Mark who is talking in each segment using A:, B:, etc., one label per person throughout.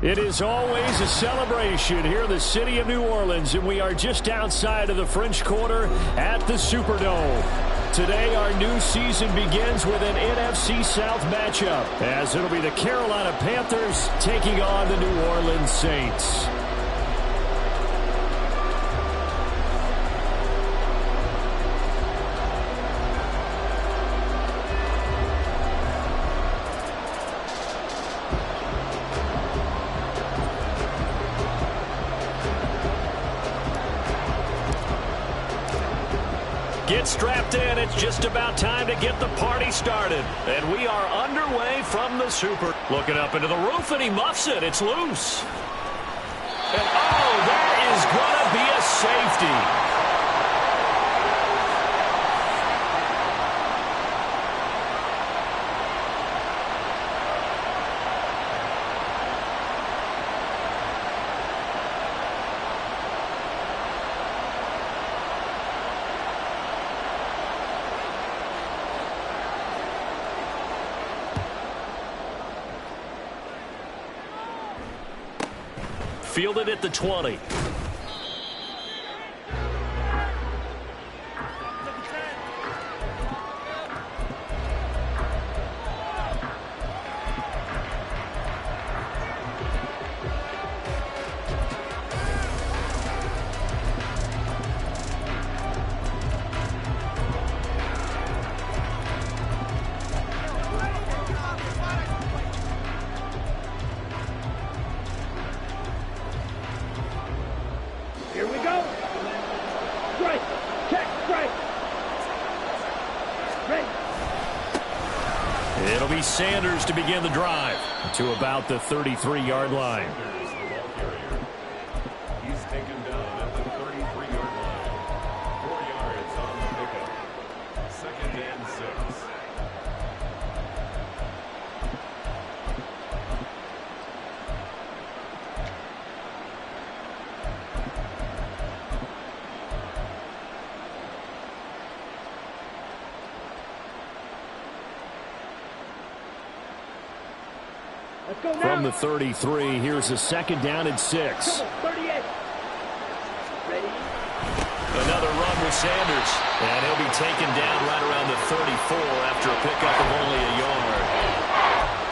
A: It is always a celebration here in the city of New Orleans, and we are just outside of the French Quarter at the Superdome. Today, our new season begins with an NFC South matchup, as it'll be the Carolina Panthers taking on the New Orleans Saints. Get strapped in. It's just about time to get the party started. And we are underway from the Super. Looking up into the roof, and he muffs it. It's loose. And, oh, that is going to be a safety. Fielded at the 20. It'll be Sanders to begin the drive to about the 33-yard line.
B: He's taken down at the 33-yard line. 4 yards on the pickup. 2nd and 6.
A: From the 33, here's a 2nd down and 6.
C: 38. Ready?
A: Another run with Sanders. And he'll be taken down right around the 34 after a pickup of only a yard.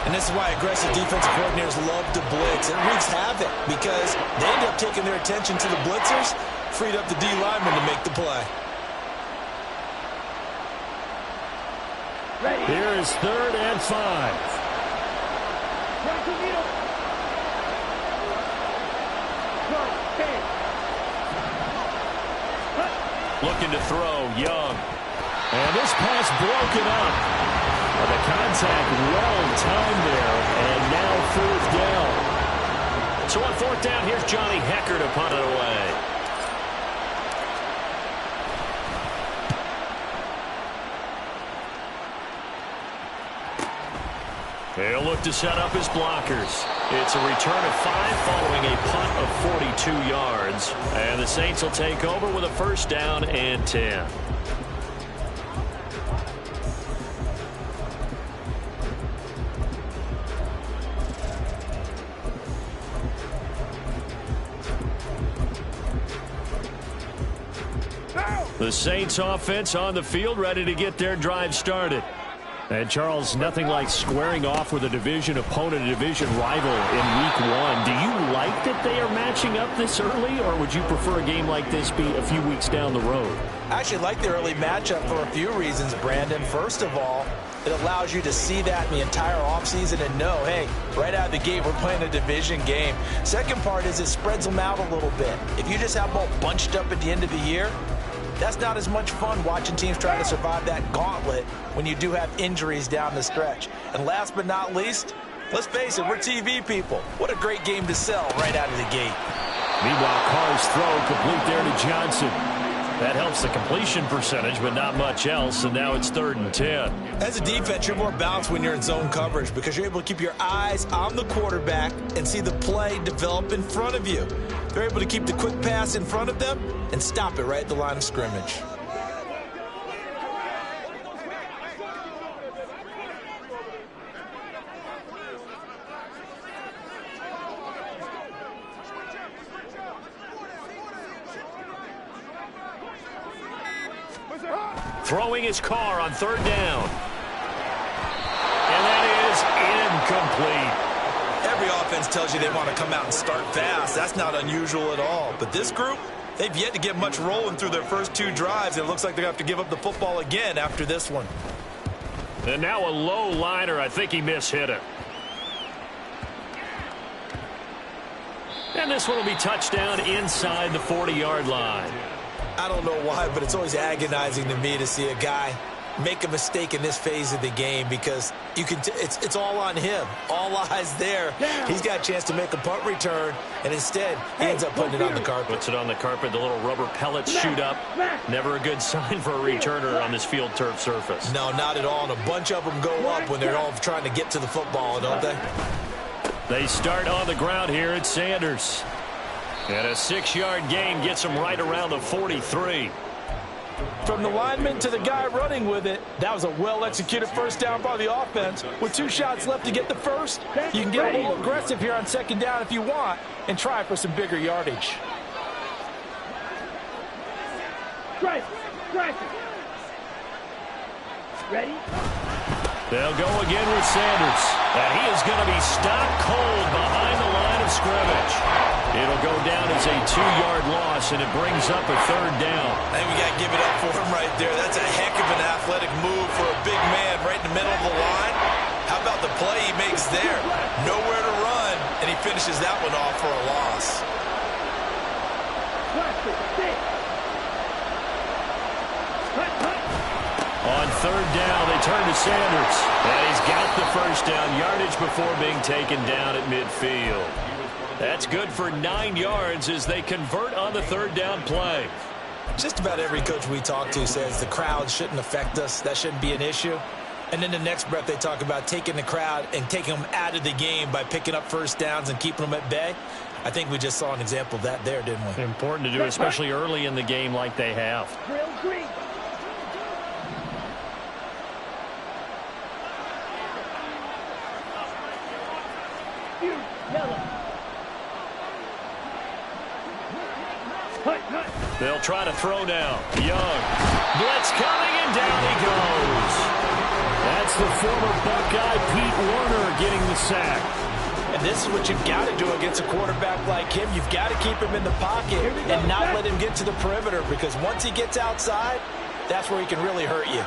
D: And this is why aggressive defensive coordinators love to blitz. It wreaks havoc because they end up taking their attention to the blitzers, freed up the D lineman to make the play.
C: Ready?
A: Here is 3rd and 5. Looking to throw, Young. And this pass broken up. The contact well-timed there, and now 4th down. So on 4th down, here's Johnny Hecker to punt it away. He'll look to set up his blockers. It's a return of 5 following a punt of 42 yards. And the Saints will take over with a 1st down and 10. The Saints offense on the field, ready to get their drive started. And, Charles, nothing like squaring off with a division opponent, a division rival in Week 1. Do you like that they are matching up this early, or would you prefer a game like this be a few weeks down the road?
D: I actually like the early matchup for a few reasons, Brandon. First of all, it allows you to see that in the entire offseason and know, hey, right out of the gate, we're playing a division game. Second part is it spreads them out a little bit. If you just have them all bunched up at the end of the year, that's not as much fun watching teams try to survive that gauntlet when you do have injuries down the stretch. And last but not least, let's face it, we're TV people. What a great game to sell right out of the gate.
A: Meanwhile, Carr's throw complete there to Johnson. That helps the completion percentage, but not much else, and now it's 3rd and 10.
D: As a defense, you're more balanced when you're in zone coverage because you're able to keep your eyes on the quarterback and see the play develop in front of you. They're able to keep the quick pass in front of them and stop it right at the line of scrimmage.
A: Throwing his car on third down. And that is incomplete.
D: Every offense tells you they want to come out and start fast. That's not unusual at all. But this group, they've yet to get much rolling through their first 2 drives. It looks like they're going to have to give up the football again after this one.
A: And now a low liner. I think he mishit it. And this one will be touchdown inside the 40-yard line.
D: I don't know why, but it's always agonizing to me to see a guy make a mistake in this phase of the game because you can it's all on him. All eyes there. He's got a chance to make a punt return, and instead he ends up putting it on the carpet.
A: Puts it on the carpet. The little rubber pellets shoot up. Never a good sign for a returner on this field turf surface.
D: No, not at all. And a bunch of them go up when they're all trying to get to the football, don't they?
A: They start on the ground here at Sanders. And a 6-yard gain gets them right around the 43.
D: From the lineman to the guy running with it, that was a well-executed first down by the offense. With 2 shots left to get the first, you can get a little aggressive here on second down if you want and try for some bigger yardage.
C: Ready?
A: They'll go again with Sanders. And he is going to be stopped cold behind the line of scrimmage. It'll go down as a 2-yard loss, and it brings up a third down.
D: I think we got to give it up for him right there. That's a heck of an athletic move for a big man right in the middle of the line. How about the play he makes there? Nowhere to run, and he finishes that one off for a loss.
A: On third down, they turn to Sanders. And he's got the first down yardage before being taken down at midfield. That's good for 9 yards as they convert on the third down play.
D: Just about every coach we talk to says the crowd shouldn't affect us. That shouldn't be an issue. And then the next breath they talk about taking the crowd and taking them out of the game by picking up first downs and keeping them at bay. I think we just saw an example of that there, didn't we?
A: Important to do, especially early in the game like they have. They'll try to throw now. Young. Blitz coming, and down he goes. That's the former Buckeye Pete Werner getting the sack.
D: And this is what you've got to do against a quarterback like him. You've got to keep him in the pocket and not let him get to the perimeter, because once he gets outside, that's where he can really hurt you.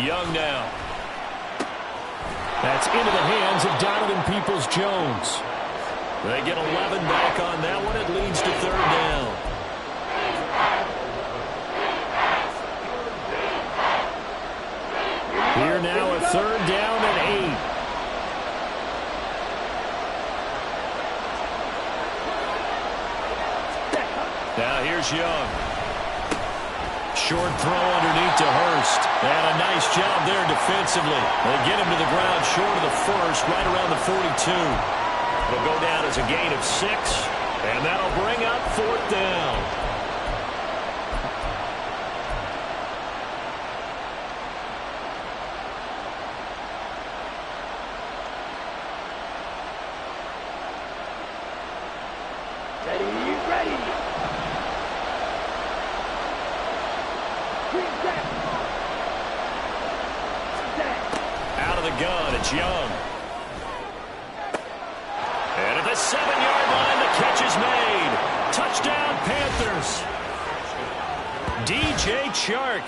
A: Young now. That's into the hands of Donovan Peoples-Jones. They get 11 back on that one. It leads to third down. Here now a third down and 8. Now here's Young. Short throw underneath to Hurst. And a nice job there defensively. They get him to the ground short of the first, right around the 42. It'll go down as a gain of 6, and that'll bring up fourth down. Out of the gun, it's Young. And at the 7-yard line, the catch is made. Touchdown, Panthers. DJ Chark,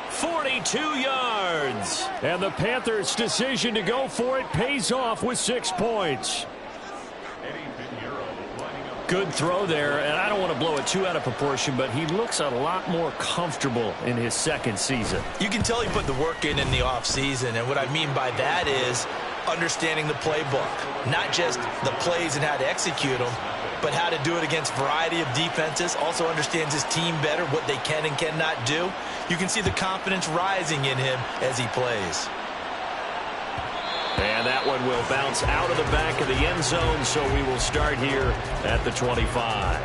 A: 42 yards. And the Panthers' decision to go for it pays off with 6 points. Good throw there, and I don't want to blow it too out of proportion, but he looks a lot more comfortable in his second season.
D: You can tell he put the work in the offseason, and what I mean by that is understanding the playbook. Not just the plays and how to execute them, but how to do it against a variety of defenses. Also understands his team better, what they can and cannot do. You can see the confidence rising in him as he plays.
A: And that one will bounce out of the back of the end zone, so we will start here at the 25.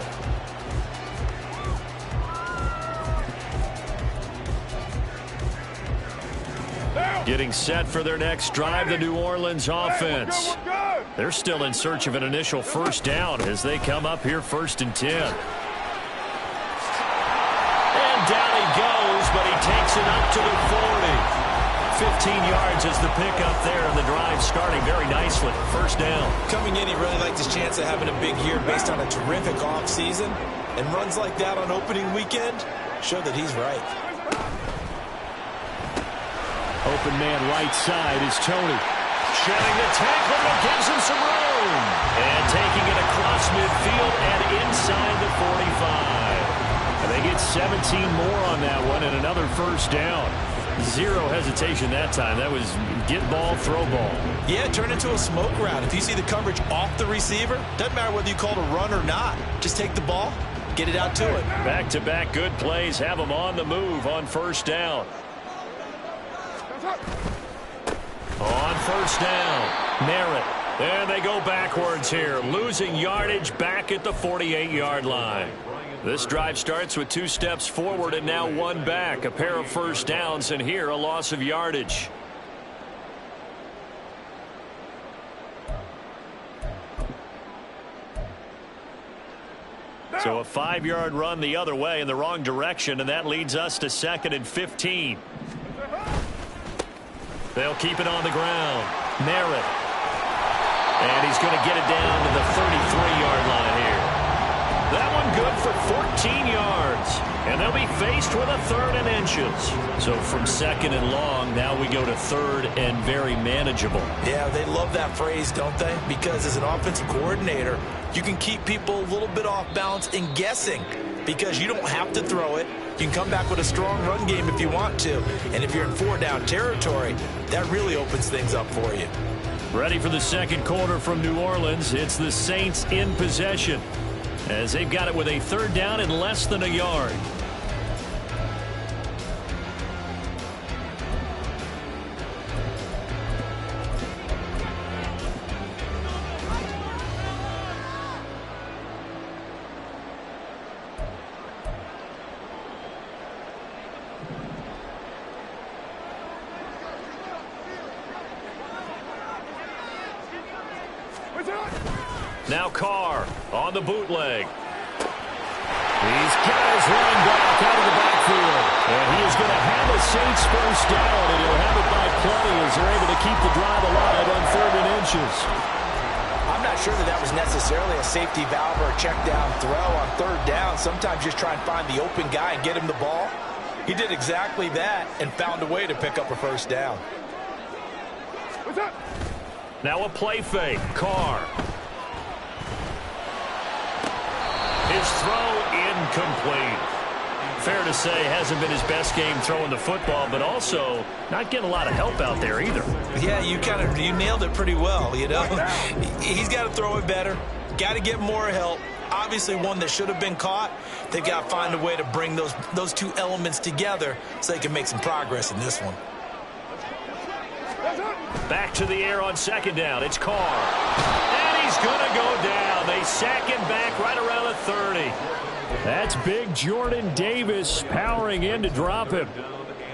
A: Getting set for their next drive, the New Orleans offense. They're still in search of an initial first down as they come up here 1st and 10. And down he goes, but he takes it up to the 40. 15 yards is the pickup there, and the drive starting very nicely. First down.
D: Coming in, he really liked his chance of having a big year based on a terrific offseason. And runs like that on opening weekend show that he's right.
A: Open man right side is Tony. Shedding the tackle, but gives him some room. And taking it across midfield and inside the 45. And they get 17 more on that one and another first down. Zero hesitation that time. That was get ball, throw ball.
D: Yeah, it turned into a smoke route. If you see the coverage off the receiver, doesn't matter whether you call it a run or not. Just take the ball, get it out to it.
A: Back-to-back good plays have them on the move on first down. On first down, Merritt. And they go backwards here, losing yardage back at the 48-yard line. This drive starts with 2 steps forward and now 1 back. A pair of first downs, and here a loss of yardage. So a 5-yard run the other way in the wrong direction, and that leads us to 2nd and 15. They'll keep it on the ground. Merritt. And he's going to get it down to the 33-yard line here. That one good for 14 yards. And they'll be faced with a 3rd and inches. So from 2nd and long, now we go to 3rd and very manageable.
D: Yeah, they love that phrase, don't they? Because as an offensive coordinator, you can keep people a little bit off balance and guessing because you don't have to throw it. You can come back with a strong run game if you want to. And if you're in 4-down territory, that really opens things up for you.
A: Ready for the second quarter from New Orleans. It's the Saints in possession as they've got it with a 3rd down and less than a yard. Now Carr on the bootleg. He's got his running back out of the backfield. And he is going to have a Saints first down, and he'll have it by plenty as they're able to keep the drive alive on 3rd and inches.
D: I'm not sure that was necessarily a safety valve or a check down throw on 3rd down. Sometimes just try and find the open guy and get him the ball. He did exactly that and found a way to pick up a first down.
A: Now a play fake. Carr. His throw incomplete. Fair to say, hasn't been his best game throwing the football, but also not getting a lot of help out there either.
D: Yeah, you nailed it pretty well, you know. He's got to throw it better. Got to get more help. Obviously one that should have been caught. They've got to find a way to bring those two elements together so they can make some progress in this one.
A: Back to the air on 2nd down. It's Carr. And he's going to go down. They sack him back right around the 30. That's big Jordan Davis powering in to drop him.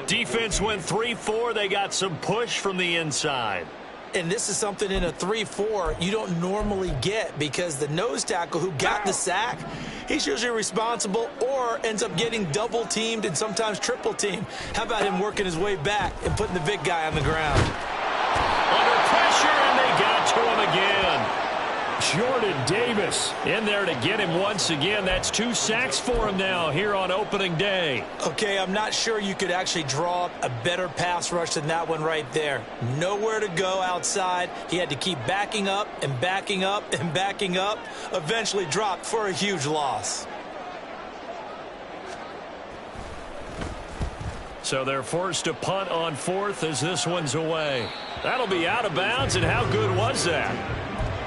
A: Defense went 3-4. They got some push from the inside.
D: And this is something in a 3-4 you don't normally get because the nose tackle who got the sack, he's usually responsible or ends up getting double teamed and sometimes triple teamed. How about him working his way back and putting the big guy on the ground?
A: Under pressure, and they got to him again. Jordan Davis in there to get him once again. That's 2 sacks for him now here on opening day.
D: Okay, I'm not sure you could actually draw up a better pass rush than that one right there. Nowhere to go outside. He had to keep backing up and backing up and backing up. Eventually dropped for a huge loss.
A: So they're forced to punt on 4th as this one's away. That'll be out of bounds, and how good was that?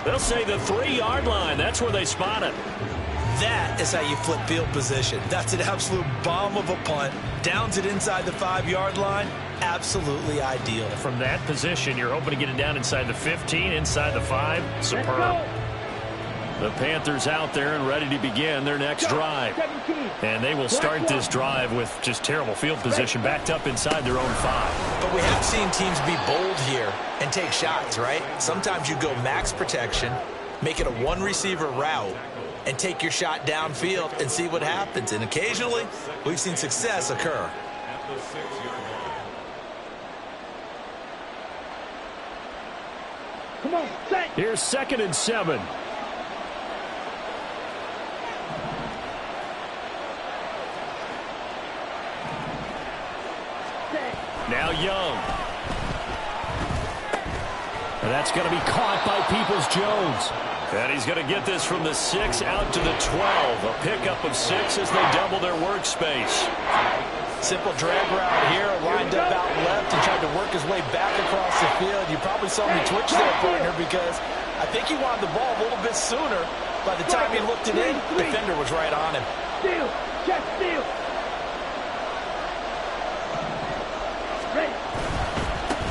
A: They'll say the 3-yard line. That's where they spot it.
D: That is how you flip field position. That's an absolute bomb of a punt. Downs it inside the 5-yard line. Absolutely ideal.
A: From that position, you're hoping to get it down inside the 15, inside the 5. Superb. The Panthers out there and ready to begin their next drive. And they will start this drive with just terrible field position, backed up inside their own 5.
D: But we have seen teams be bold here and take shots, right? Sometimes you go max protection, make it a one-receiver route, and take your shot downfield and see what happens. And occasionally, we've seen success occur.
B: At the 6-yard line.
C: Come on, set.
A: Here's 2nd and 7. Now Young. And that's going to be caught by Peoples-Jones. And he's going to get this from the 6 out to the 12. A pickup of 6 as they double their workspace.
D: Simple drag route here, lined up out left and tried to work his way back across the field. You probably saw me twitch there, partner, because I think he wanted the ball a little bit sooner. By the time he looked it in, the defender was right on him.
C: Steal, check, steal. Ready.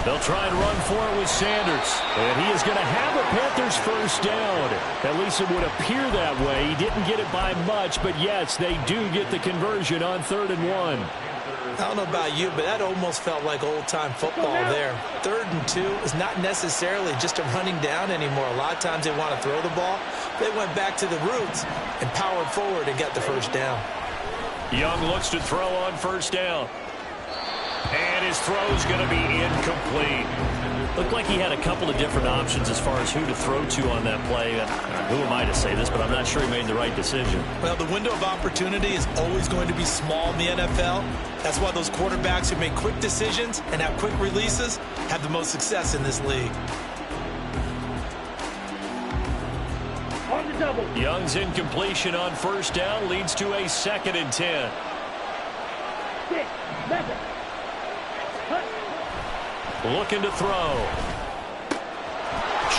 A: They'll try and run for it with Sanders. And he is going to have a Panthers first down. At least it would appear that way. He didn't get it by much, but yes, they do get the conversion on 3rd and 1.
D: I don't know about you, but that almost felt like old-time football there. 3rd and 2 is not necessarily just a running down anymore. A lot of times they want to throw the ball. They went back to the roots and powered forward and got the first down.
A: Young looks to throw on 1st down. And his throw's going to be incomplete. Looked like he had a couple of different options as far as who to throw to on that play. Who am I to say this, but I'm not sure he made the right decision.
D: Well, the window of opportunity is always going to be small in the NFL. That's why those quarterbacks who make quick decisions and have quick releases have the most success in this league.
C: On the double.
A: Young's incompletion on 1st down leads to a 2nd and 10.
C: 6, 7.
A: Looking to throw.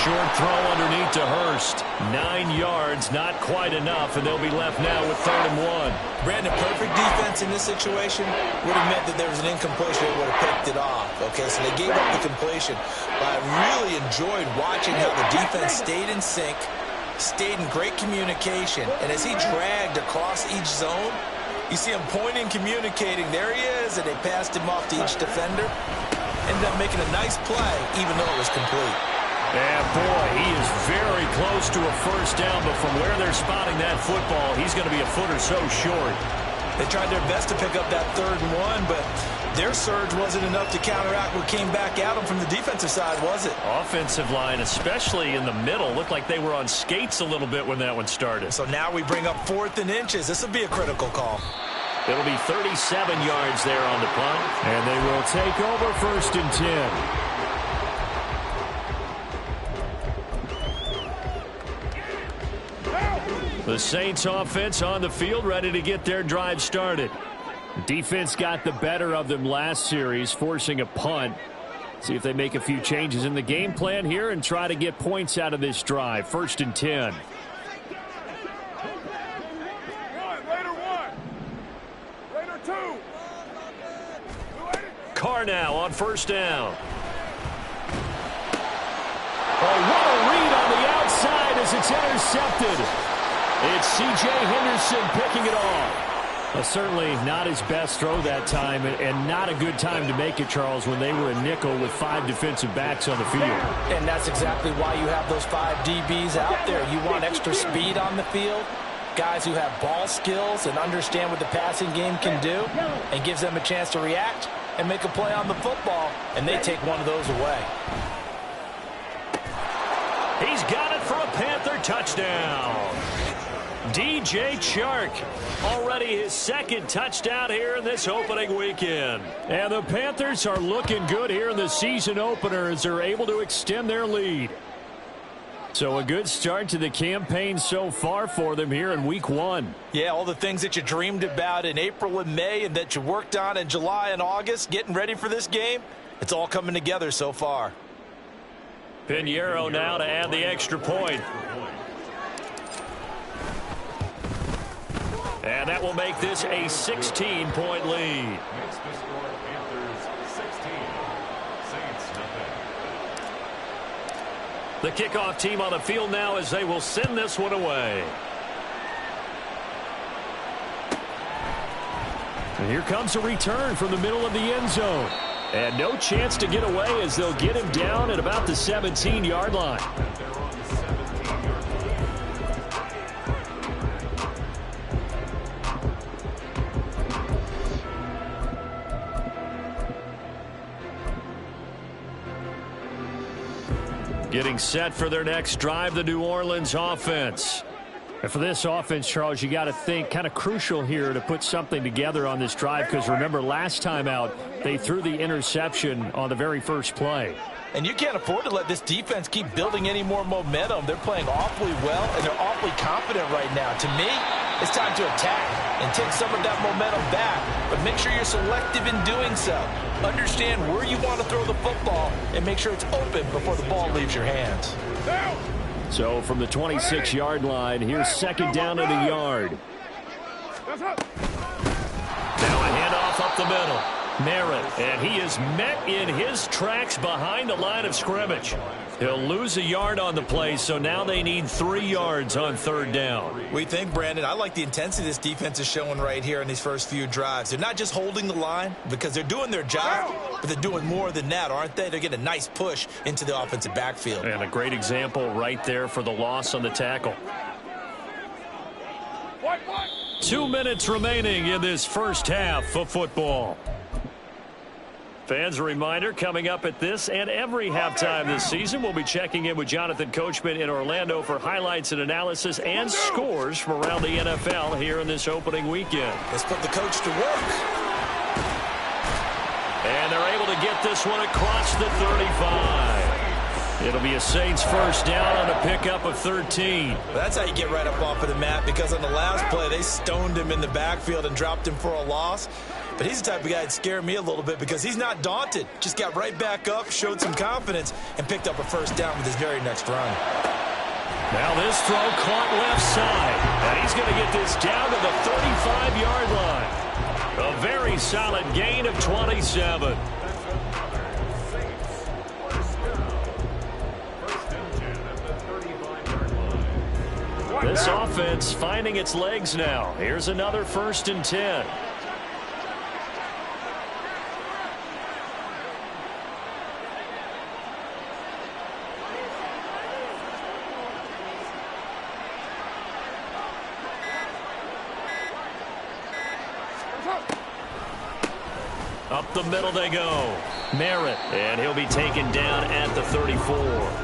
A: Short throw underneath to Hurst. 9 yards, not quite enough, and they'll be left now with 3rd and 1.
D: Brandon, perfect defense in this situation would have meant that there was an incompletion that would have picked it off. Okay, so they gave up the completion. But I really enjoyed watching how the defense stayed in sync, stayed in great communication, and as he dragged across each zone, you see him pointing, communicating. There he is, and they passed him off to each defender. Ended up making a nice play, even though it was complete.
A: And boy, he is very close to a first down, but from where they're spotting that football, he's going to be a foot or so short.
D: They tried their best to pick up that 3rd and 1, but their surge wasn't enough to counteract what came back at them from the defensive side, was it?
A: Offensive line, especially in the middle, looked like they were on skates a little bit when that one started.
D: So now we bring up 4th and inches. This will be a critical call.
A: It'll be 37 yards there on the punt, and they will take over 1st and 10. The Saints offense on the field, ready to get their drive started. Defense got the better of them last series, forcing a punt. See if they make a few changes in the game plan here and try to get points out of this drive. 1st and 10. Carr now on 1st down. Oh, what a read on the outside as it's intercepted. It's C.J. Henderson picking it off. Well, certainly not his best throw that time, and not a good time to make it, Charles, when they were a nickel with 5 defensive backs on the field.
D: And that's exactly why you have those 5 DBs out there. You want extra speed on the field, guys who have ball skills and understand what the passing game can do, and gives them a chance to react and make a play on the football, and they take one of those away.
A: He's got it for a Panther touchdown. DJ Chark, already his 2nd touchdown here in this opening weekend. And the Panthers are looking good here in the season opener as they're able to extend their lead. So a good start to the campaign so far for them here in week 1.
D: Yeah, all the things that you dreamed about in April and May and that you worked on in July and August, getting ready for this game, it's all coming together so far.
A: Pinheiro now to add the extra point. And that will make this a 16-point lead.
B: Makes the score Panthers 16, Saints nothing.
A: The kickoff team on the field now as they will send this one away. And here comes a return from the middle of the end zone. And no chance to get away as they'll get him down at about the 17-yard line. Getting set for their next drive, the New Orleans offense. And for this offense, Charles, you got to think kind of crucial here to put something together on this drive, because remember last time out they threw the interception on the very first play.
D: And you can't afford to let this defense keep building any more momentum. They're playing awfully well, and they're awfully confident right now. To me, it's time to attack and take some of that momentum back, but make sure you're selective in doing so. Understand where you want to throw the football and make sure it's open before the ball leaves your hands.
A: So from the 26-yard line, here's second down and a yard. Now a handoff up the middle. Merritt, and he is met in his tracks behind the line of scrimmage. He'll lose a yard on the play, so now they need 3 yards on third down.
D: We think, Brandon, I like the intensity this defense is showing right here in these first few drives. They're not just holding the line because they're doing their job, but they're doing more than that, aren't they? They're getting a nice push into the offensive backfield.
A: And a great example right there for the loss on the tackle. 2 minutes remaining in this first half of football. Fans, a reminder, coming up at this and every halftime this season, we'll be checking in with Jonathan Coachman in Orlando for highlights and analysis and scores from around the NFL here in this opening weekend.
D: Let's put the coach to work.
A: And they're able to get this one across the 35. It'll be a Saints first down on a pickup of 13.
D: Well, that's how you get right up off of the mat, because on the last play, they stoned him in the backfield and dropped him for a loss. But he's the type of guy that scared me a little bit because he's not daunted. Just got right back up, showed some confidence, and picked up a first down with his very next run.
A: Now this throw caught left side. And he's going to get this down to the 35-yard line. A very solid gain of 27. This offense finding its legs now. Here's another 1st and 10. Up the middle they go. Merritt, and he'll be taken down at the 34.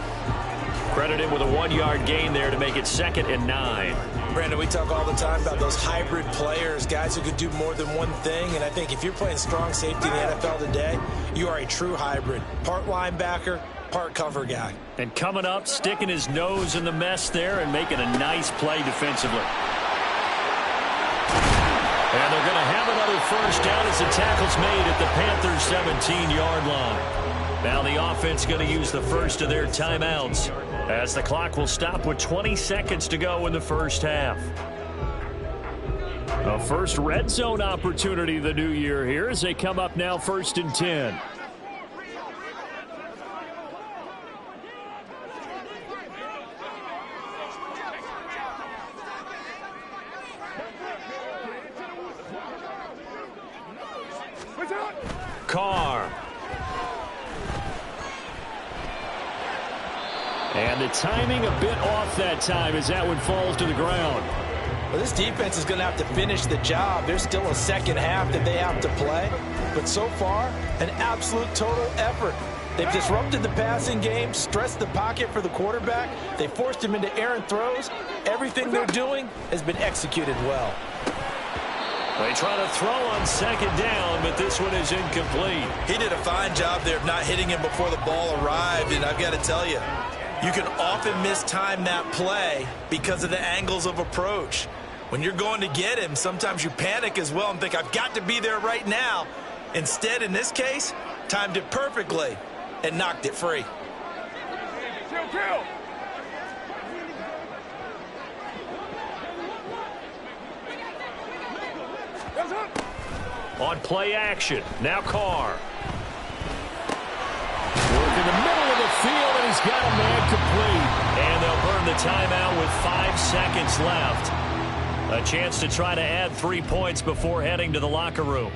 A: Credited with a 1-yard gain there to make it 2nd and 9.
D: Brandon, we talk all the time about those hybrid players, guys who could do more than one thing. And I think if you're playing strong safety in the NFL today, you are a true hybrid. Part linebacker, part cover guy.
A: And coming up, sticking his nose in the mess there and making a nice play defensively. And they're going to have another first down as the tackle's made at the Panthers' 17-yard line. Now the offense going to use the first of their timeouts as the clock will stop with 20 seconds to go in the first half. A first red zone opportunity the new year here as they come up now 1st and 10. Carr. And the timing a bit off that time as that one falls to the ground.
D: Well, this defense is going to have to finish the job. There's still a second half that they have to play. But so far, an absolute total effort. They've disrupted the passing game, stressed the pocket for the quarterback. They forced him into errant throws. Everything they're doing has been executed well.
A: They try to throw on 2nd down, but this one is incomplete.
D: He did a fine job there of not hitting him before the ball arrived, and I've got to tell you, you can often mistime that play because of the angles of approach. When you're going to get him, sometimes you panic as well and think, I've got to be there right now. Instead, in this case, timed it perfectly and knocked it free.
C: Kill.
A: On play action, now Carr. Work in the middle of the field, and he's got a man complete. timeout with 5 seconds left. A chance to try to add 3 points before heading to the locker room.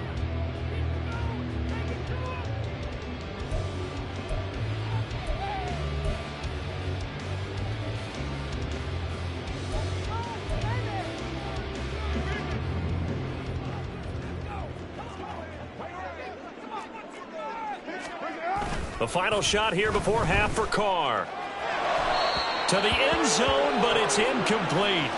A: The final shot here before half for Carr. To the end zone, but it's incomplete.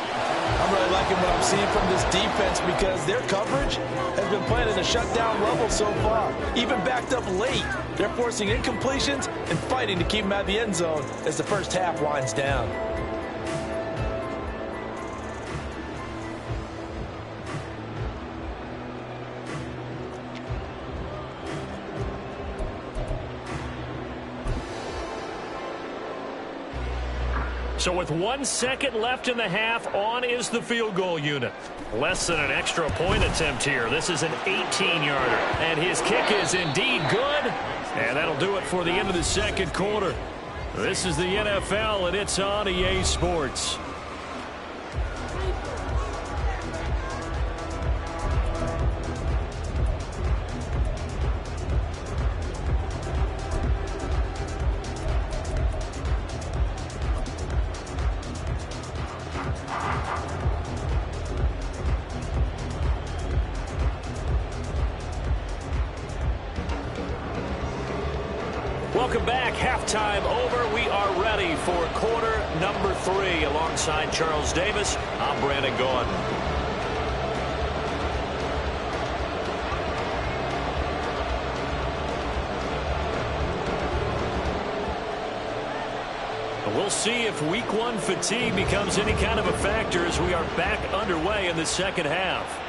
D: I'm really liking what I'm seeing from this defense because their coverage has been playing at a shutdown level so far. Even backed up late, they're forcing incompletions and fighting to keep them out of the end zone as the first half winds down.
A: So with 1 second left in the half, on is the field goal unit. Less than an extra point attempt here. This is an 18-yarder. And his kick is indeed good. And that'll do it for the end of the second quarter. This is the NFL, and it's on EA Sports. Welcome back. Halftime over. We are ready for quarter number 3. Alongside Charles Davis, I'm Brandon Gaudin. We'll see if week 1 fatigue becomes any kind of a factor as we are back underway in the second half.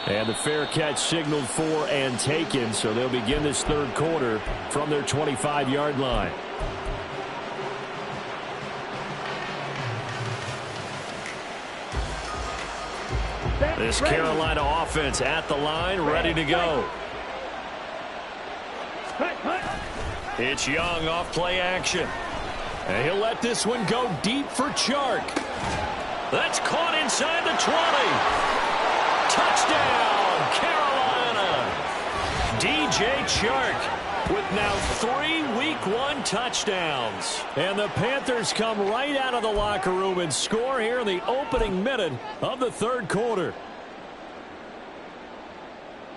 A: And the fair catch signaled for and taken, so they'll begin this third quarter from their 25-yard line. This Carolina offense at the line, ready to go. It's Young off play action. And he'll let this one go deep for Chark. That's caught inside the 20. Touchdown, Carolina. DJ Chark with now 3 week 1 touchdowns. And the Panthers come right out of the locker room and score here in the opening minute of the third quarter.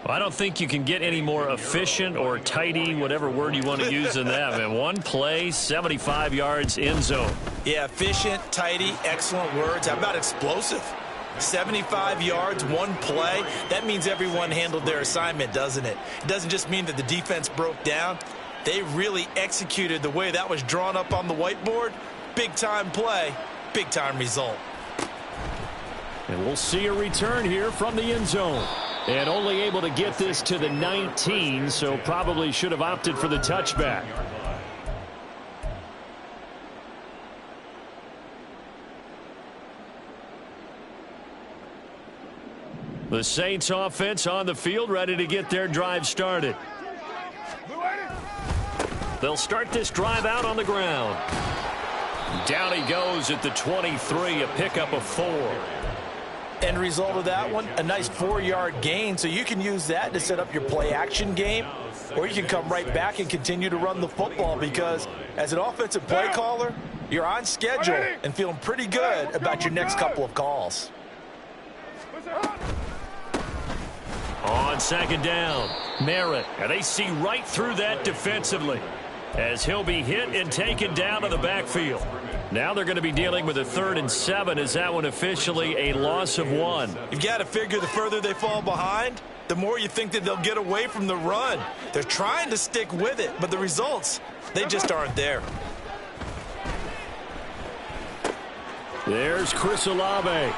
A: Well, I don't think you can get any more efficient or tidy, whatever word you want to use in that. Man, 1 play, 75 yards, end zone.
D: Yeah, efficient, tidy, excellent words. How about explosive? 75 yards, 1 play. That means everyone handled their assignment, doesn't it? It doesn't just mean that the defense broke down. They really executed the way that was drawn up on the whiteboard. Big-time play, big-time result.
A: And we'll see a return here from the end zone. And only able to get this to the 19, so probably should have opted for the touchback. The Saints offense on the field, ready to get their drive started. They'll start this drive out on the ground. Down he goes at the 23, a pickup of 4.
D: End result of that one, a nice 4-yard gain, so you can use that to set up your play-action game, or you can come right back and continue to run the football because as an offensive play caller, you're on schedule and feeling pretty good about your next couple of calls.
A: On second down, Merritt. And they see right through that defensively as he'll be hit and taken down to the backfield. Now they're going to be dealing with a 3rd and 7. Is that one officially a loss of 1?
D: You've got to figure the further they fall behind, the more you think that they'll get away from the run. They're trying to stick with it, but the results, they just aren't there.
A: There's Chris Olave.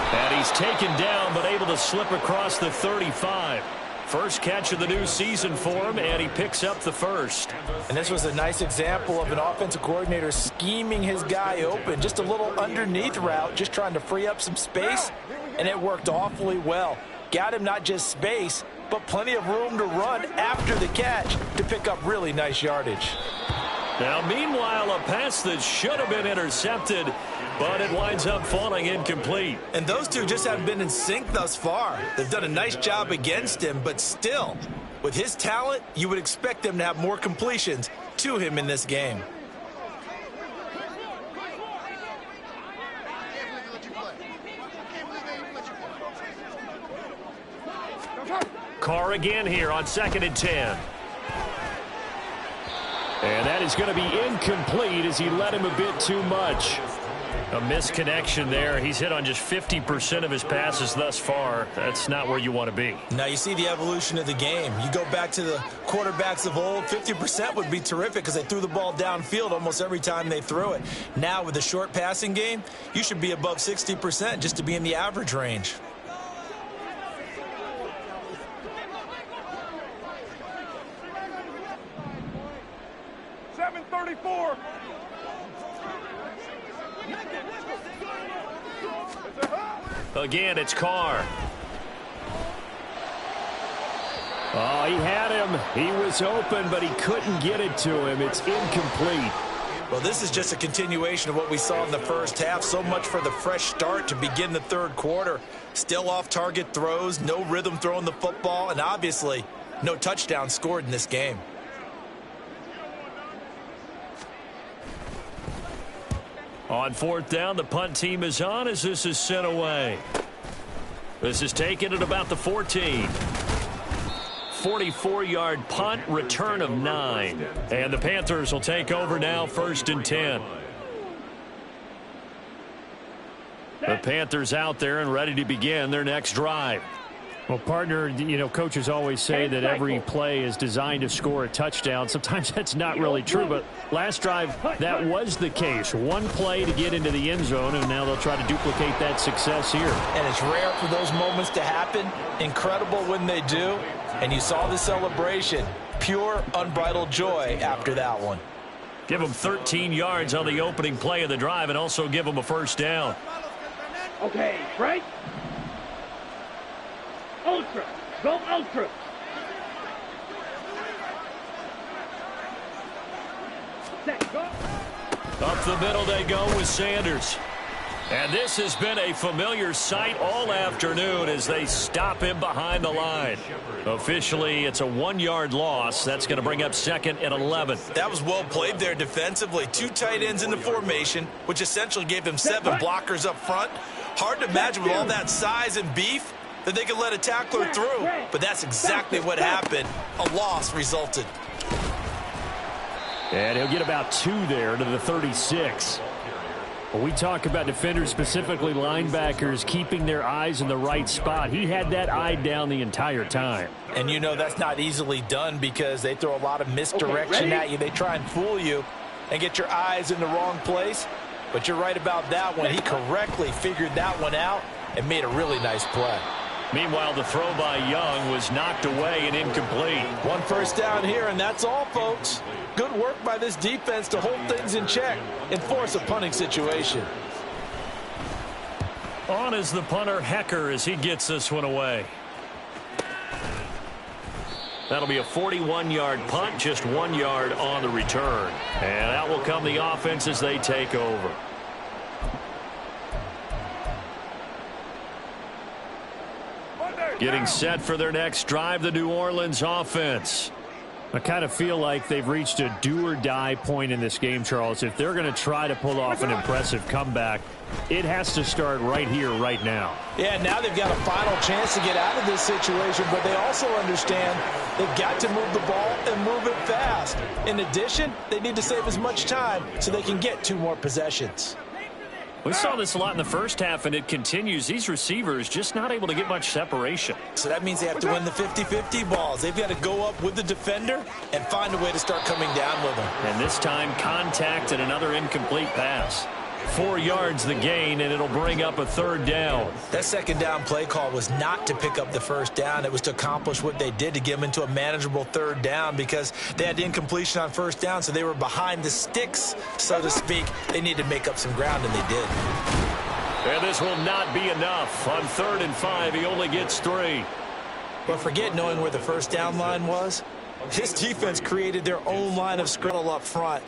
A: And he's taken down but able to slip across the 35. First catch of the new season for him, and he picks up the first.
D: And this was a nice example of an offensive coordinator scheming his guy open. Just a little underneath route, just trying to free up some space, and it worked awfully well. Got him not just space, but plenty of room to run after the catch to pick up really nice yardage.
A: Now, meanwhile, a pass that should have been intercepted, but it winds up falling incomplete.
D: And those two just haven't been in sync thus far. They've done a nice job against him, but still, with his talent, you would expect them to have more completions to him in this game.
A: Carr again here on 2nd and 10. And that is going to be incomplete as he let him a bit too much. A misconnection there. He's hit on just 50% of his passes thus far. That's not where you want to be.
D: Now you see the evolution of the game. You go back to the quarterbacks of old, 50% would be terrific because they threw the ball downfield almost every time they threw it. Now with the short passing game, you should be above 60% just to be in the average range.
A: Again, it's Carr. Oh, he had him. He was open, but he couldn't get it to him. It's incomplete.
D: Well, this is just a continuation of what we saw in the first half. So much for the fresh start to begin the third quarter. Still off-target throws, no rhythm throwing the football, and obviously no touchdown scored in this game.
A: On 4th down, the punt team is on as this is sent away. This is taken at about the 14. 44-yard punt, return of 9. And the Panthers will take over now, 1st and 10. The Panthers out there and ready to begin their next drive.
E: Well, partner, you know, coaches always say that every play is designed to score a touchdown. Sometimes that's not really true, but last drive, that was the case. One play to get into the end zone, and now they'll try to duplicate that success here.
D: And it's rare for those moments to happen. Incredible when they do. And you saw the celebration. Pure, unbridled joy after that one.
A: Give them 13 yards on the opening play of the drive and also give them a 1st down.
C: Okay, right? Ultra. Go ultra. Set, go.
A: Up the middle they go with Sanders. And this has been a familiar sight all afternoon as they stop him behind the line. Officially, it's a 1-yard loss. That's going to bring up 2nd and 11.
D: That was well played there defensively. 2 tight ends in the formation, which essentially gave them 7 blockers up front. Hard to imagine with all that size and beef that they could let a tackler through, but that's exactly what happened. A loss resulted.
E: And he'll get about 2 there to the 36. When we talk about defenders, specifically linebackers, keeping their eyes in the right spot, he had that eye down the entire time.
D: And you know that's not easily done because they throw a lot of misdirection at you. They try and fool you and get your eyes in the wrong place. But you're right about that one. He correctly figured that one out and made a really nice play.
A: Meanwhile, the throw by Young was knocked away and incomplete.
D: 1 first down here, and that's all, folks. Good work by this defense to hold things in check and force a punting situation.
A: On is the punter, Hecker, as he gets this one away. That'll be a 41-yard punt, just 1 yard on the return. And out will come the offense as they take over. Getting set for their next drive, the New Orleans offense.
E: I kind of feel like they've reached a do-or-die point in this game, Charles. If they're going to try to pull off an impressive comeback, it has to start right here, right now.
D: Yeah, now they've got a final chance to get out of this situation, but they also understand they've got to move the ball and move it fast. In addition, they need to save as much time so they can get 2 more possessions.
A: We saw this a lot in the first half, and it continues. These receivers just not able to get much separation.
D: So that means they have to win the 50-50 balls. They've got to go up with the defender and find a way to start coming down with them.
A: And this time, contact and another incomplete pass. 4 yards the gain, and it'll bring up a 3rd down.
D: That 2nd down play call was not to pick up the 1st down. It was to accomplish what they did to get them into a manageable 3rd down because they had incompletion on 1st down, so they were behind the sticks, so to speak. They needed to make up some ground, and they did.
A: And this will not be enough. On 3rd and 5, he only gets 3.
D: But forget knowing where the 1st down line was. This defense created their own line of scrimmage up front.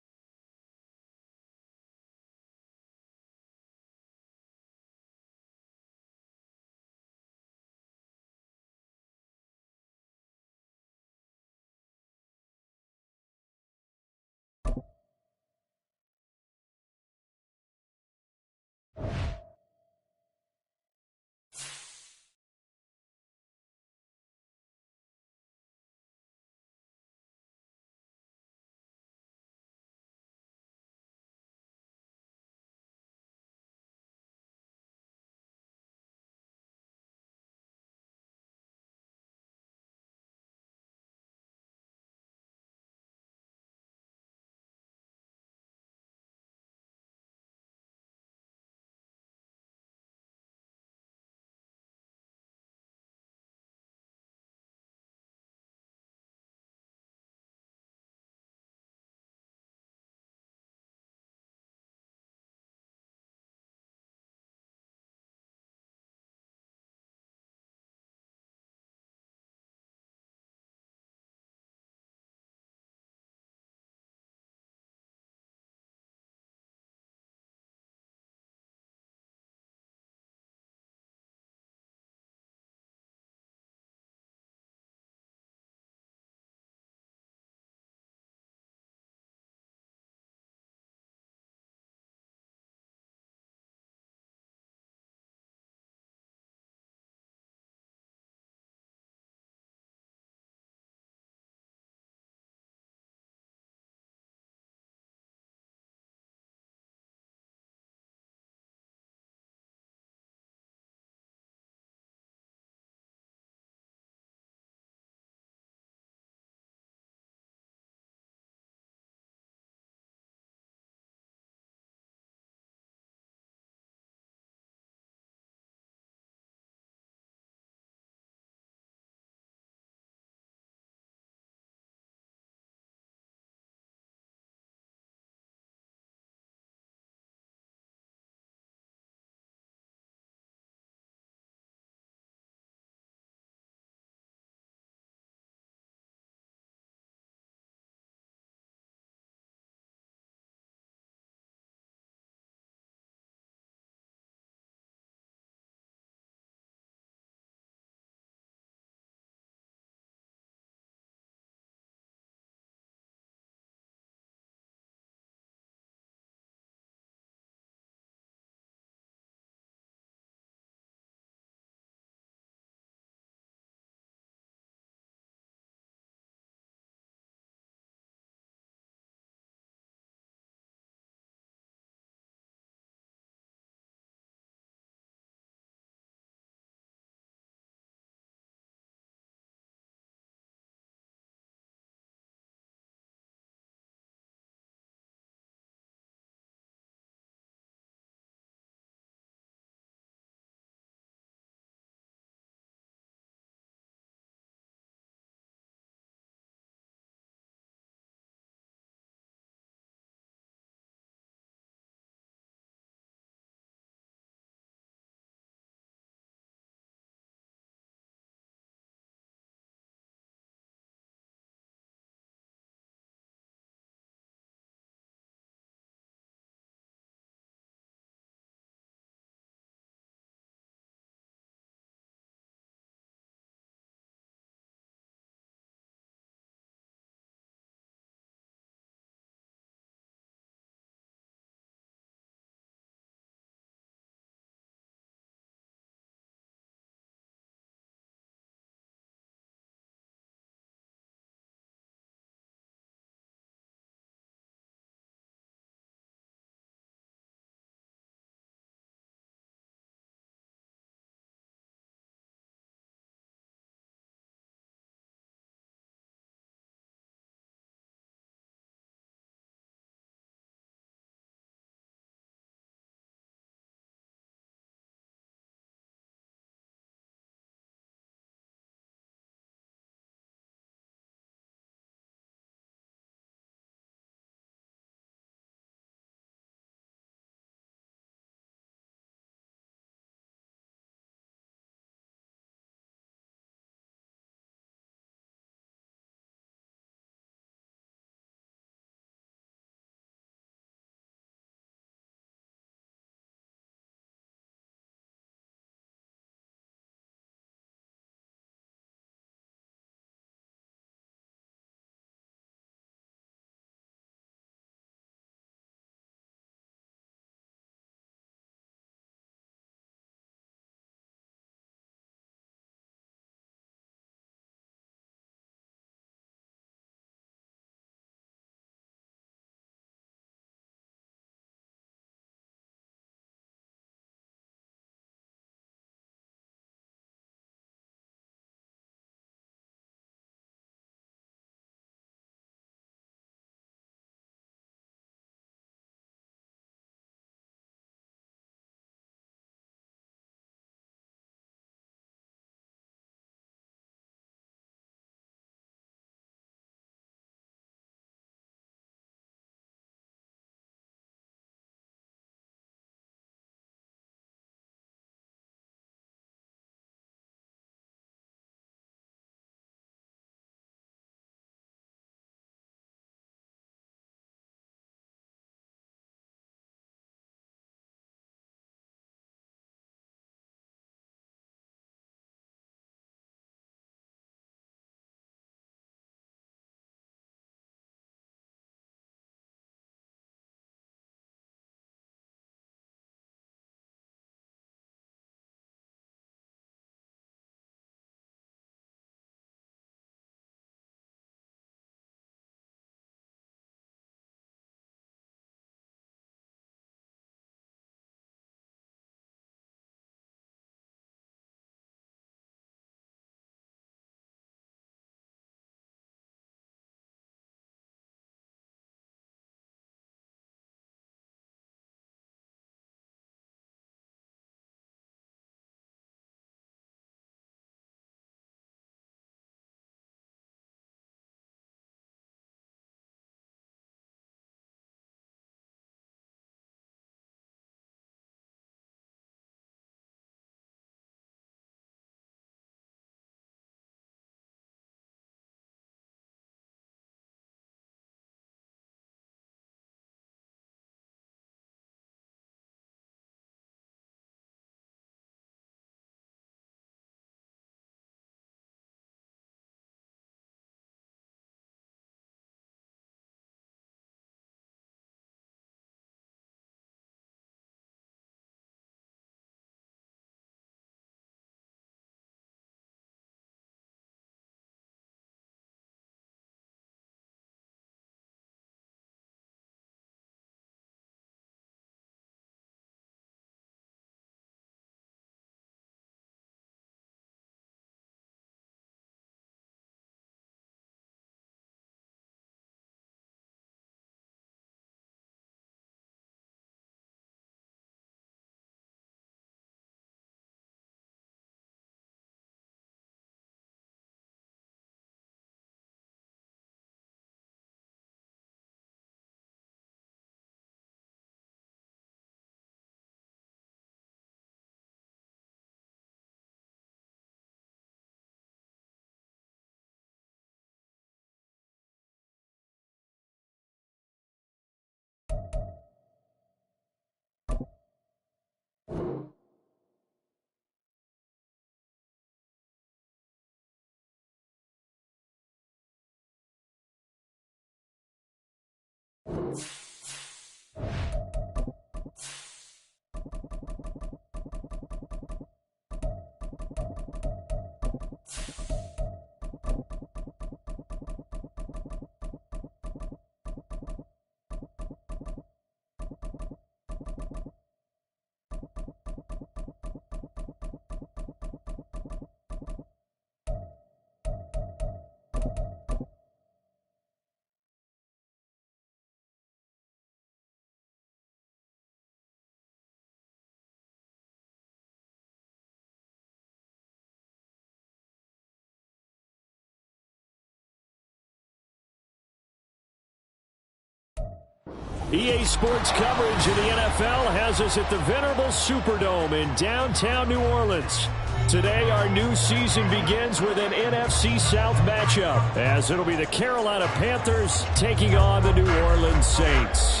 A: EA Sports coverage of the NFL has us at the venerable Superdome in downtown New Orleans. Today, our new season begins with an NFC South matchup, as it'll be the Carolina Panthers taking on the New Orleans Saints.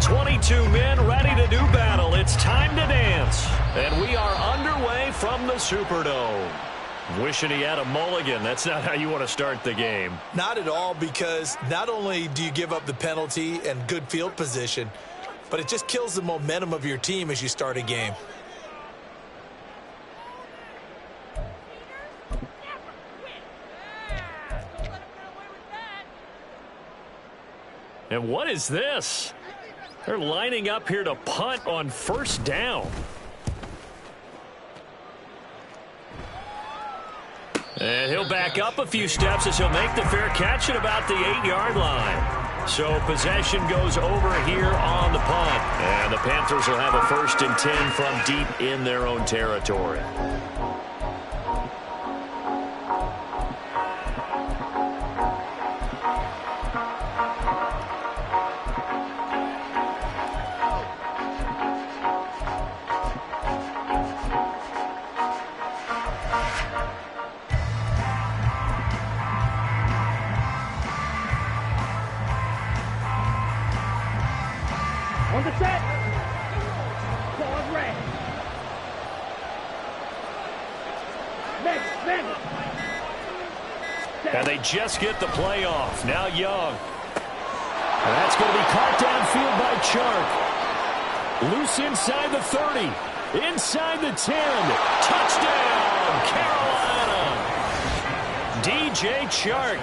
A: 22 men ready to do battle. It's time to dance. And we are underway from the Superdome. Wishing he had a mulligan. That's not how you want to start the game.
D: Not at all, because not only do you give up the penalty and good field position, but it just kills the momentum of your team as you start a game.
A: And what is this? They're lining up here to punt on first down. And he'll back up a few steps as he'll make the fair catch at about the 8-yard line. So possession goes over here on the punt. And the Panthers will have a 1st and 10 from deep in their own territory.
C: On the set. Pause red. Next.
A: And they just get the play off. Now Young. And that's going to be caught downfield by Chark. Loose inside the 30. Inside the 10. Touchdown, Carolina. DJ Chark.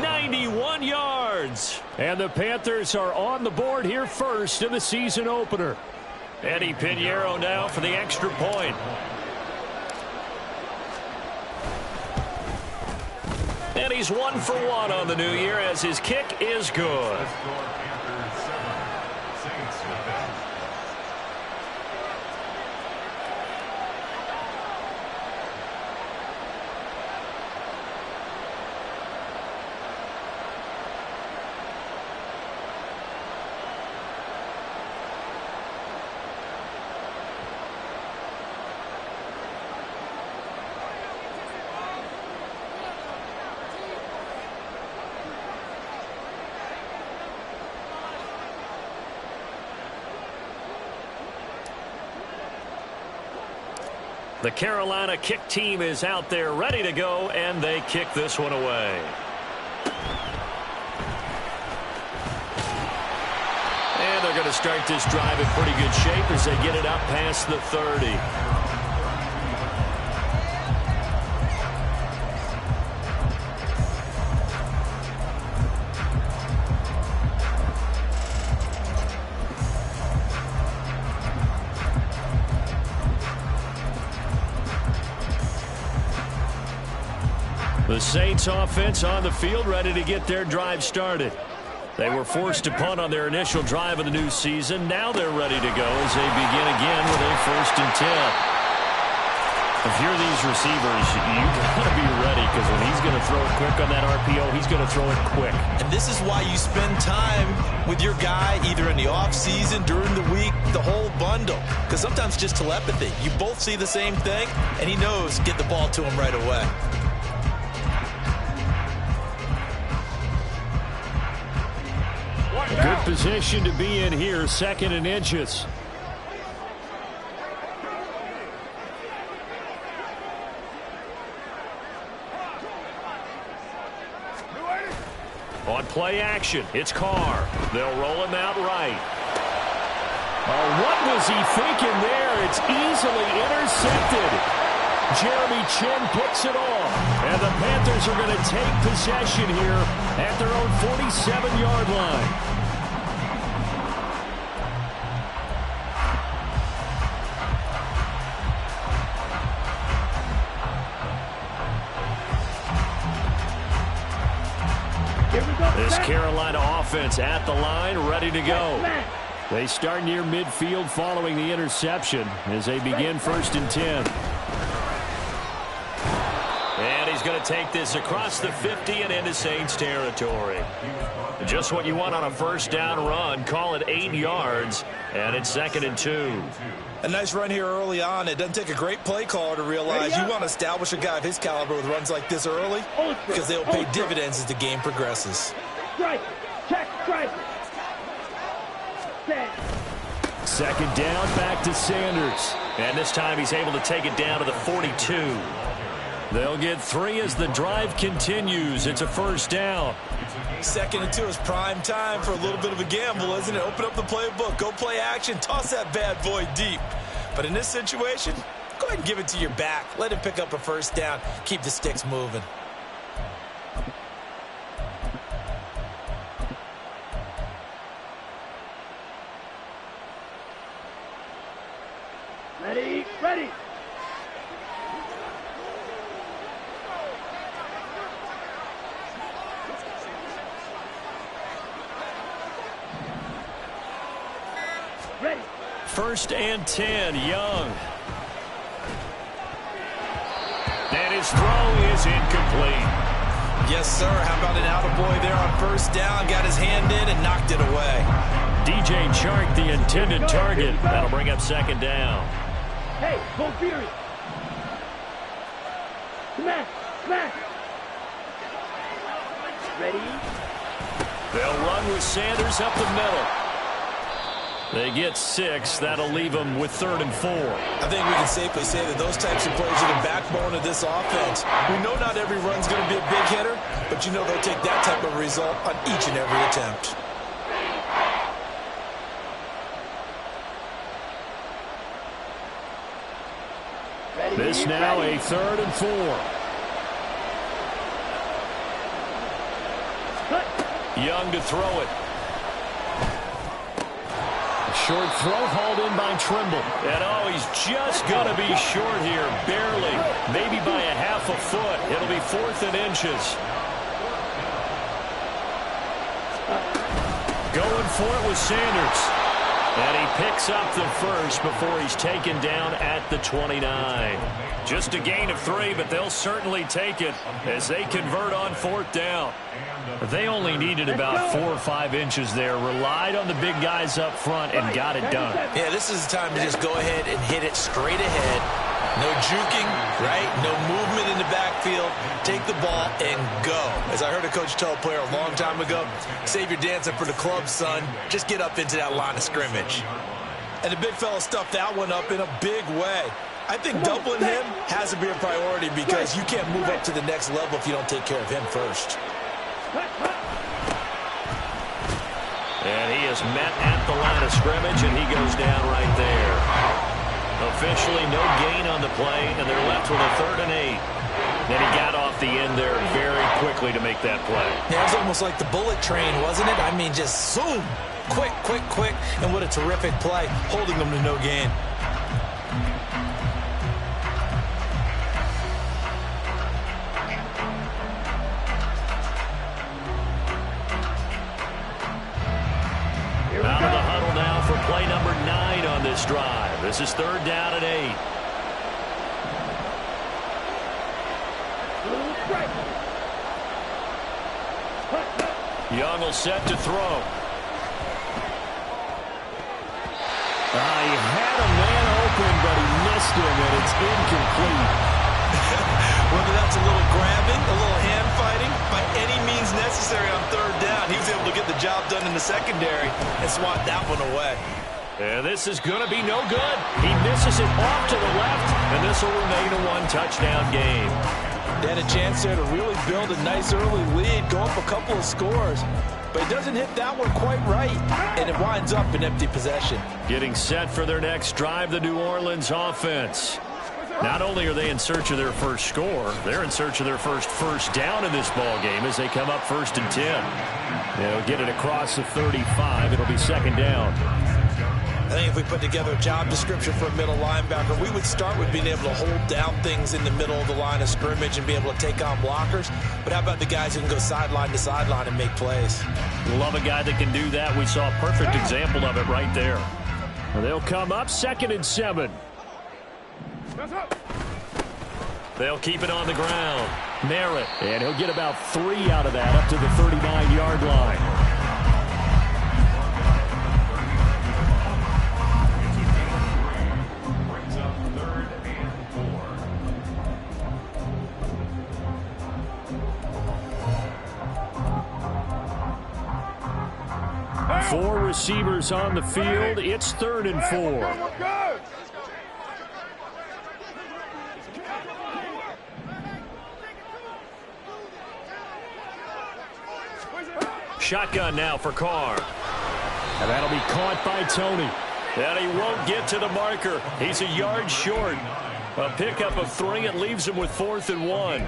A: 91 yards. And the Panthers are on the board here first in the season opener. Eddie Pinheiro now for the extra point. And he's 1 for 1 on the new year as his kick is good. The Carolina kick team is out there ready to go, and they kick this one away. And they're going to start this drive in pretty good shape as they get it up past the 30. The Saints offense on the field ready to get their drive started. They were forced to punt on their initial drive of the new season. Now they're ready to go as they begin again with a 1st and 10. If you're these receivers, you got to be ready, because when he's going to throw it quick on that RPO, he's going to throw it quick.
D: And this is why you spend time with your guy either in the offseason, during the week, the whole bundle. Because sometimes just telepathy. You both see the same thing, and he knows get the ball to him right away.
A: Good position to be in here, 2nd and inches. On play action, it's Carr. They'll roll him out right. Oh, what was he thinking there? It's easily intercepted. Jeremy Chin picks it off. And the Panthers are going to take possession here at their own 47-yard line. This Carolina offense at the line, ready to go. They start near midfield following the interception as they begin 1st and 10. And he's going to take this across the 50 and into Saints territory. Just what you want on a 1st down run. Call it 8 yards, and it's 2nd and 2.
D: A nice run here early on. It doesn't take a great play caller to realize you want to establish a guy of his caliber with runs like this early because they'll pay dividends as the game progresses.
C: Strike. Check. Strike.
A: 2nd down, back to Sanders. And this time he's able to take it down to the 42. They'll get 3 as the drive continues. It's a 1st down.
D: 2nd and 2 is prime time for a little bit of a gamble, isn't it? Open up the playbook, go play action, toss that bad boy deep. But in this situation, go ahead and give it to your back. Let him pick up a 1st down. Keep the sticks moving.
C: Ready. Ready.
A: 1st and 10, Young. And his throw is incomplete.
D: Yes, sir. How about an attaboy there on 1st down? Got his hand in and knocked it away.
A: DJ Chark, the intended target. That'll bring up 2nd down.
C: Hey, go Fury. Smash. Ready.
A: They'll run with Sanders up the middle. They get 6. That'll leave them with 3rd and 4.
D: I think we can safely say that those types of plays are the backbone of this offense. We know not every run's going to be a big hitter, but you know they'll take that type of result on each and every attempt.
A: This now a 3rd and 4. Young to throw it. Short throw hauled in by Trimble. And oh, he's just going to be short here, barely. Maybe by a half a foot. It'll be 4th and inches. Going for it with Sanders. And he picks up the 1st before he's taken down at the 29. Just a gain of 3, but they'll certainly take it as they convert on 4th down. They only needed about 4 or 5 inches there. Relied on the big guys up front and got it done.
D: Yeah, this is the time to just go ahead and hit it straight ahead. No juking, right? No movement in the backfield. Take the ball and go. As I heard a coach tell a player a long time ago, save your dancing for the club, son. Just get up into that line of scrimmage. And the big fella stuffed that one up in a big way. I think doubling him has to be a priority because you can't move up to the next level if you don't take care of him first.
A: And he is met at the line of scrimmage, and he goes down right there. Officially no gain on the play, and they're left with a 3rd and 8. Then he got off the end there very quickly to make that play.
D: Yeah, it was almost like the bullet train, wasn't it? I mean, just zoom. Quick. And what a terrific play, holding them to no gain.
A: Out of the huddle now for play number 9 on this drive. This is 3rd down and 8. Young will set to throw. He had a man open, but he missed him, and it's incomplete.
D: Whether that's a little grabbing, a little hand fighting, by any means necessary on 3rd down, he was able to get the job done in the secondary and swat that one away.
A: And this is going to be no good. He misses it off to the left, and this will remain a 1-touchdown game.
D: They had a chance there to really build a nice early lead, go up a couple of scores. But he doesn't hit that one quite right, and it winds up an empty possession.
A: Getting set for their next drive, the New Orleans offense. Not only are they in search of their first score, they're in search of their first down in this ball game as they come up 1st and 10. They'll get it across the 35. It'll be 2nd down.
D: I think if we put together a job description for a middle linebacker, we would start with being able to hold down things in the middle of the line of scrimmage and be able to take on blockers. But how about the guys who can go sideline to sideline and make plays?
A: Love a guy that can do that. We saw a perfect example of it right there. They'll come up 2nd and 7. They'll keep it on the ground. Merritt, and he'll get about 3 out of that up to the 39-yard line. Four receivers on the field. It's 3rd and 4. Shotgun now for Carr. And that'll be caught by Tony. And he won't get to the marker. He's a yard short. A pickup of 3. It leaves him with 4th and 1.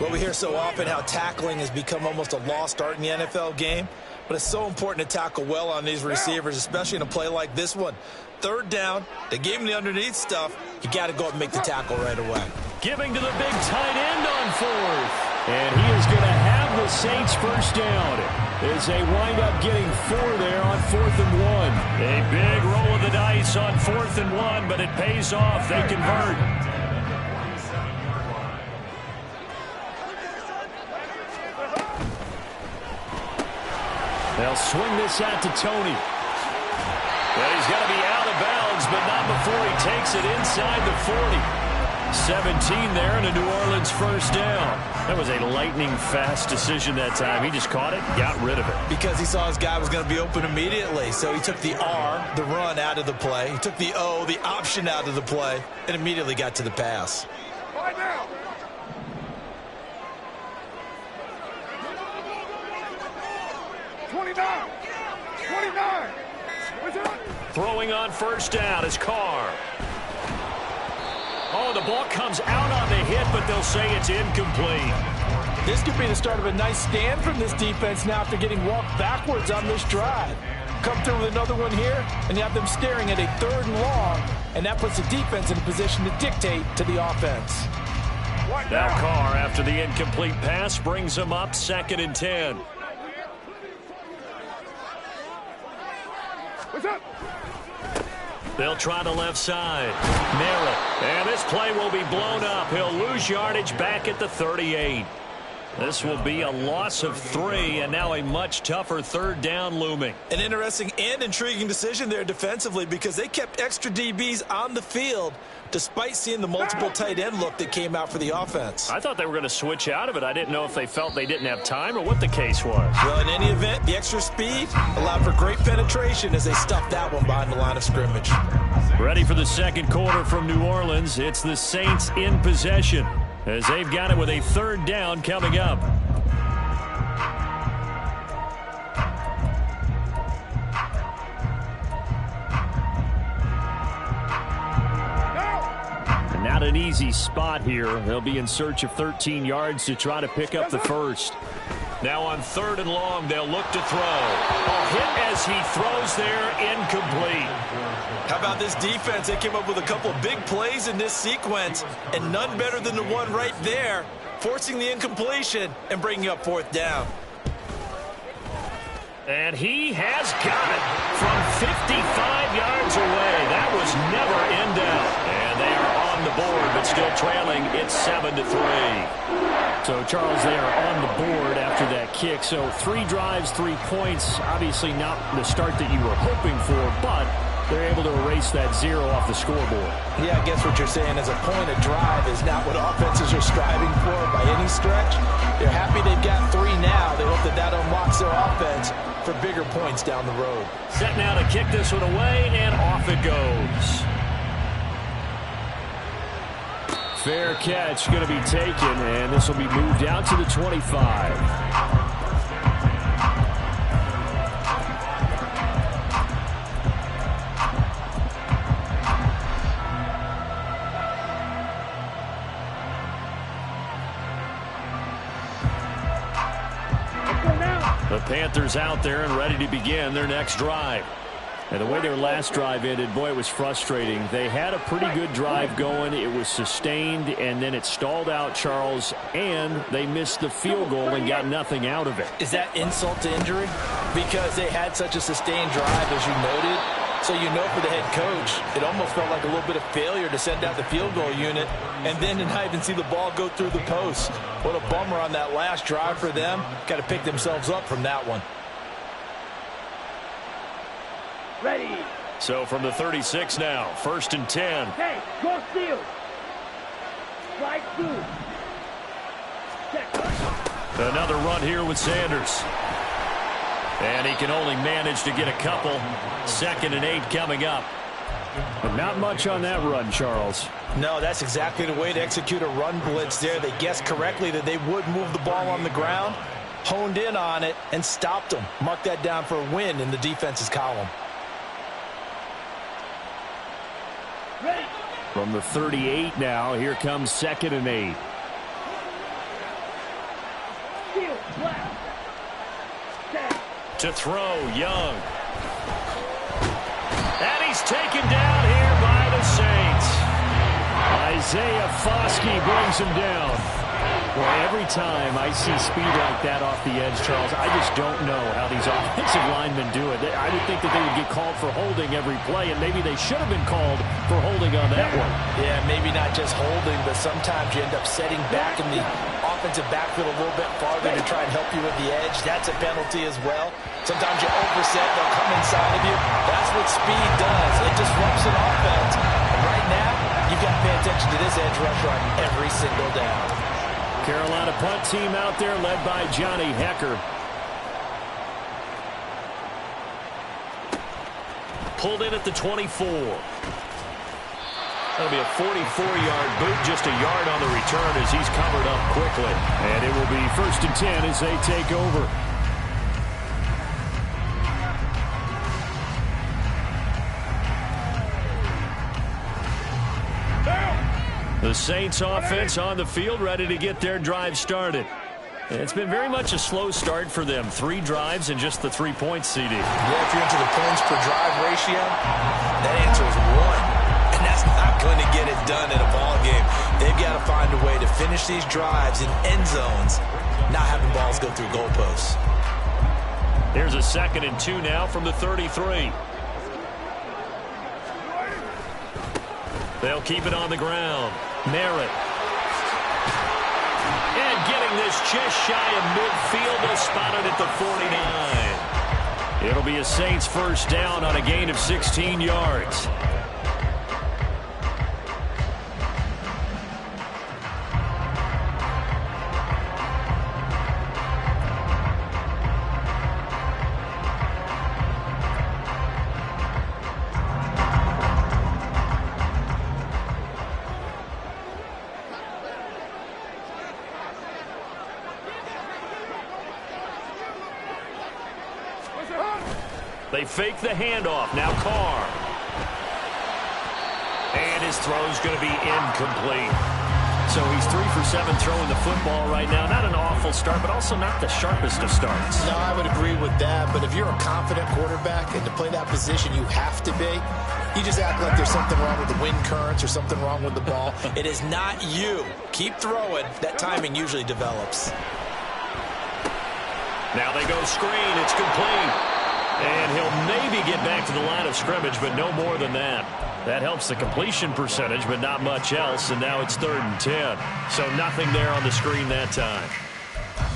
D: Well, we hear so often how tackling has become almost a lost art in the NFL game. But it's so important to tackle well on these receivers, especially in a play like this one. 3rd down, they gave him the underneath stuff. You got to go up and make the tackle right away.
A: Giving to the big tight end on 4th. And he is going to have the Saints first down as they wind up getting 4 there on 4th and 1. A big roll of the dice on 4th and 1, but it pays off. They convert. They'll swing this out to Tony. Well, he's got to be out of bounds, but not before he takes it inside the 40. 17 there and a New Orleans first down. That was a lightning-fast decision that time. He just caught it, got rid of it.
D: Because he saw his guy was going to be open immediately. So he took the R, the run, out of the play. He took the O, the option, out of the play, and immediately got to the pass.
B: Right now.
A: Throwing on first down is Carr. Oh, the ball comes out on the hit, but they'll say it's incomplete.
D: This could be the start of a nice stand from this defense now after getting walked backwards on this drive. Come through with another one here, and you have them staring at a 3rd and long, and that puts the defense in a position to dictate to the offense.
A: Now Carr, after the incomplete pass, brings them up 2nd and 10.
B: What's up?
A: They'll try the left side. Merritt. And this play will be blown up. He'll lose yardage back at the 38. This will be a loss of 3, and now a much tougher 3rd down looming.
D: An interesting and intriguing decision there defensively because they kept extra DBs on the field despite seeing the multiple tight end look that came out for the offense.
A: I thought they were going to switch out of it. I didn't know if they felt they didn't have time or what the case was.
D: Well, in any event, the extra speed allowed for great penetration as they stuffed that one behind the line of scrimmage.
A: Ready for the 2nd quarter from New Orleans. It's the Saints in possession as they've got it with a 3rd down coming up. And not an easy spot here. They'll be in search of 13 yards to try to pick up the first. Now on 3rd and long, they'll look to throw. A hit as he throws there, incomplete.
D: How about this defense? They came up with a couple of big plays in this sequence, and none better than the one right there, forcing the incompletion and bringing up 4th down.
A: And he has got it from 55 yards away. That was never in doubt. And they are on the board, but still trailing. It's 7-3. So, Charles, they are on the board after that kick. So 3 drives, 3 points. Obviously not the start that you were hoping for, but they're able to erase that 0 off the scoreboard.
D: Yeah, I guess what you're saying is a point of drive is not what offenses are striving for by any stretch. They're happy they've got 3 now. They hope that that unlocks their offense for bigger points down the road.
A: Set now to kick this one away, and off it goes. Fair catch going to be taken, and this will be moved out to the 25. The Panthers out there and ready to begin their next drive. And the way their last drive ended, boy, it was frustrating. They had a pretty good drive going. It was sustained, and then it stalled out, Charles, and they missed the field goal and got nothing out of it.
D: Is that insult to injury? Because they had such a sustained drive, as you noted. So you know for the head coach, it almost felt like a little bit of failure to send out the field goal unit and then to not even see the ball go through the post. What a bummer on that last drive for them. Got to pick themselves up from that one.
C: Ready.
A: So from the 36 now, 1st and 10.
C: Hey, go steal. Slide through. Check.
A: Another run here with Sanders. And he can only manage to get a couple. 2nd and 8 coming up. But not much on that run, Charles.
D: No, that's exactly the way to execute a run blitz there. They guessed correctly that they would move the ball on the ground, honed in on it, and stopped them. Mark that down for a win in the defense's column.
C: Ready.
A: From the 38 now, here comes 2nd and 8.
C: Steal. Blast. Check.
A: To throw, Young. And he's taken down here by the Saints. Isaiah Foskey brings him down. Boy, every time I see speed like that off the edge, Charles, I just don't know how these offensive linemen do it. I would think that they would get called for holding every play, and maybe they should have been called for holding on that one.
D: Yeah, maybe not just holding, but sometimes you end up setting back in the offensive backfield a little bit farther to try and help you with the edge. That's a penalty as well. Sometimes you overset, they'll come inside of you. That's what speed does. It disrupts an offense. And right now, you've got to pay attention to this edge rusher on every single down.
A: Carolina punt team out there led by Johnny Hecker. Pulled in at the 24. That'll be a 44-yard boot, just a yard on the return as he's covered up quickly. And it will be 1st and 10 as they take over. The Saints offense on the field ready to get their drive started. It's been very much a slow start for them. 3 drives and just the 3 points, CD.
D: Yeah, if you're into the points per drive ratio, that answer is 1. And that's not going to get it done in a ball game. They've got to find a way to finish these drives in end zones, not having balls go through goalposts.
A: Here's a 2nd and 2 now from the 33. They'll keep it on the ground. Merritt. And getting this just shy of midfield. They'll spot it at the 49. It'll be a Saints first down on a gain of 16 yards. They fake the handoff. Now Carr. And his throw's going to be incomplete. So he's 3 for 7 throwing the football right now. Not an awful start, but also not the sharpest of starts.
D: No, I would agree with that. But if you're a confident quarterback and to play that position you have to be, you just act like there's something wrong with the wind currents or something wrong with the ball. It is not you. Keep throwing. That timing usually develops.
A: Now they go screen. It's complete. And he'll maybe get back to the line of scrimmage, but no more than that. That helps the completion percentage, but not much else. And now it's 3rd and 10. So nothing there on the screen that time.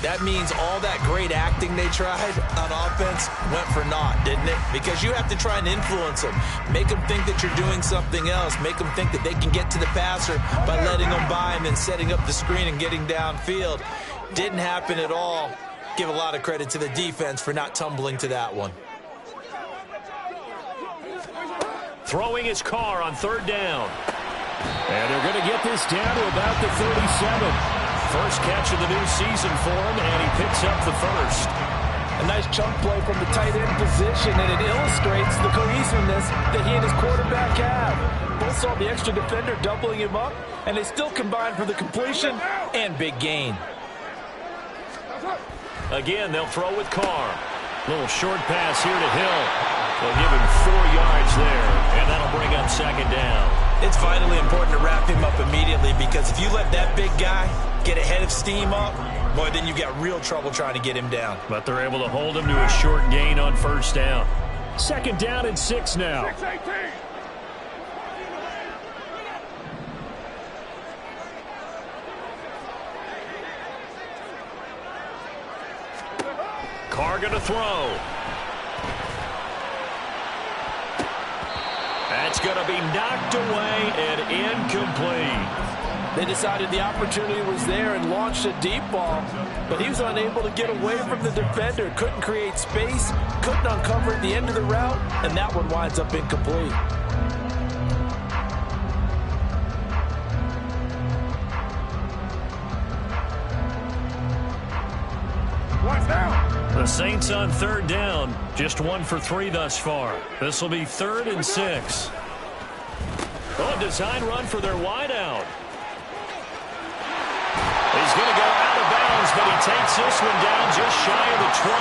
D: That means all that great acting they tried on offense went for naught, didn't it? Because you have to try and influence them. Make them think that you're doing something else. Make them think that they can get to the passer by letting them by and then setting up the screen and getting downfield. Didn't happen at all. Give a lot of credit to the defense for not tumbling to that one.
A: Throwing his car on 3rd down. And they're going to get this down to about the 37. First catch of the new season for him, and he picks up the first.
D: A nice chunk play from the tight end position, and it illustrates the cohesiveness that he and his quarterback have. Both saw the extra defender doubling him up, and they still combined for the completion and big gain.
A: Again, they'll throw with Carr. Little short pass here to Hill. They'll give him 4 yards there, and that'll bring up second down.
D: It's vitally important to wrap him up immediately, because if you let that big guy get ahead of steam up, boy, then you've got real trouble trying to get him down.
A: But they're able to hold him to a short gain on first down. Second down and 6 now.
B: 6-18.
A: Carr going to throw. That's going to be knocked away and incomplete.
D: They decided the opportunity was there and launched a deep ball, but he was unable to get away from the defender. Couldn't create space, couldn't uncover at the end of the route, and that one winds up incomplete.
B: Watch now.
A: The Saints on third down, just 1 for 3 thus far. This will be 3rd and 6. Oh, design run for their wideout. He's going to go out of bounds, but he takes this one down just shy of the 20.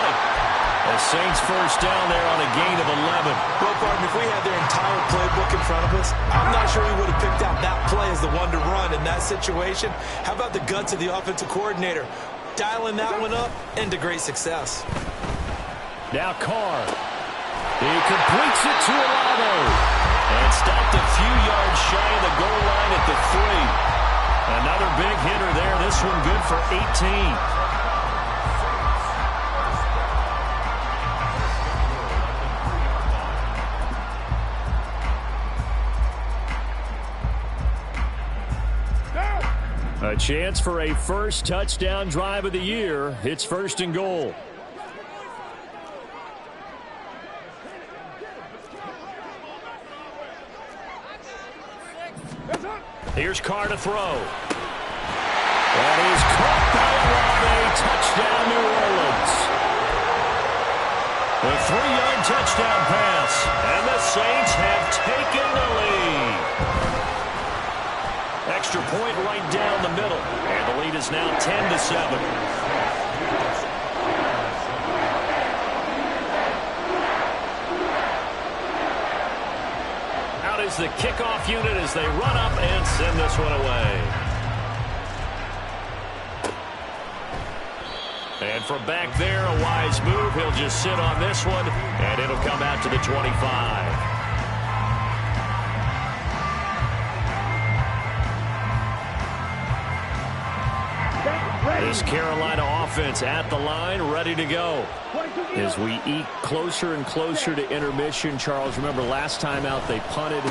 A: The Saints first down there on a gain of 11.
D: Well, partner, if we had their entire playbook in front of us, I'm not sure we would have picked out that play as the one to run in that situation. How about the guts of the offensive coordinator? Dialing that one up into great success.
A: Now Carr. He completes it to Olave. And stopped a few yards shy of the goal line at the 3. Another big hitter there. This one good for 18. A chance for a first touchdown drive of the year. It's 1st and goal. Here's Carr to throw. And he's caught by Olave. Touchdown, New Orleans. A 3-yard touchdown pass. And the Saints have taken the lead. Extra point right down the middle. And the lead is now 10-7. Out is the kickoff unit as they run up and send this one away. And from back there, a wise move. He'll just sit on this one, and it'll come out to the 25. This Carolina offense at the line, ready to go. As we eat closer and closer to intermission, Charles, remember last time out they punted.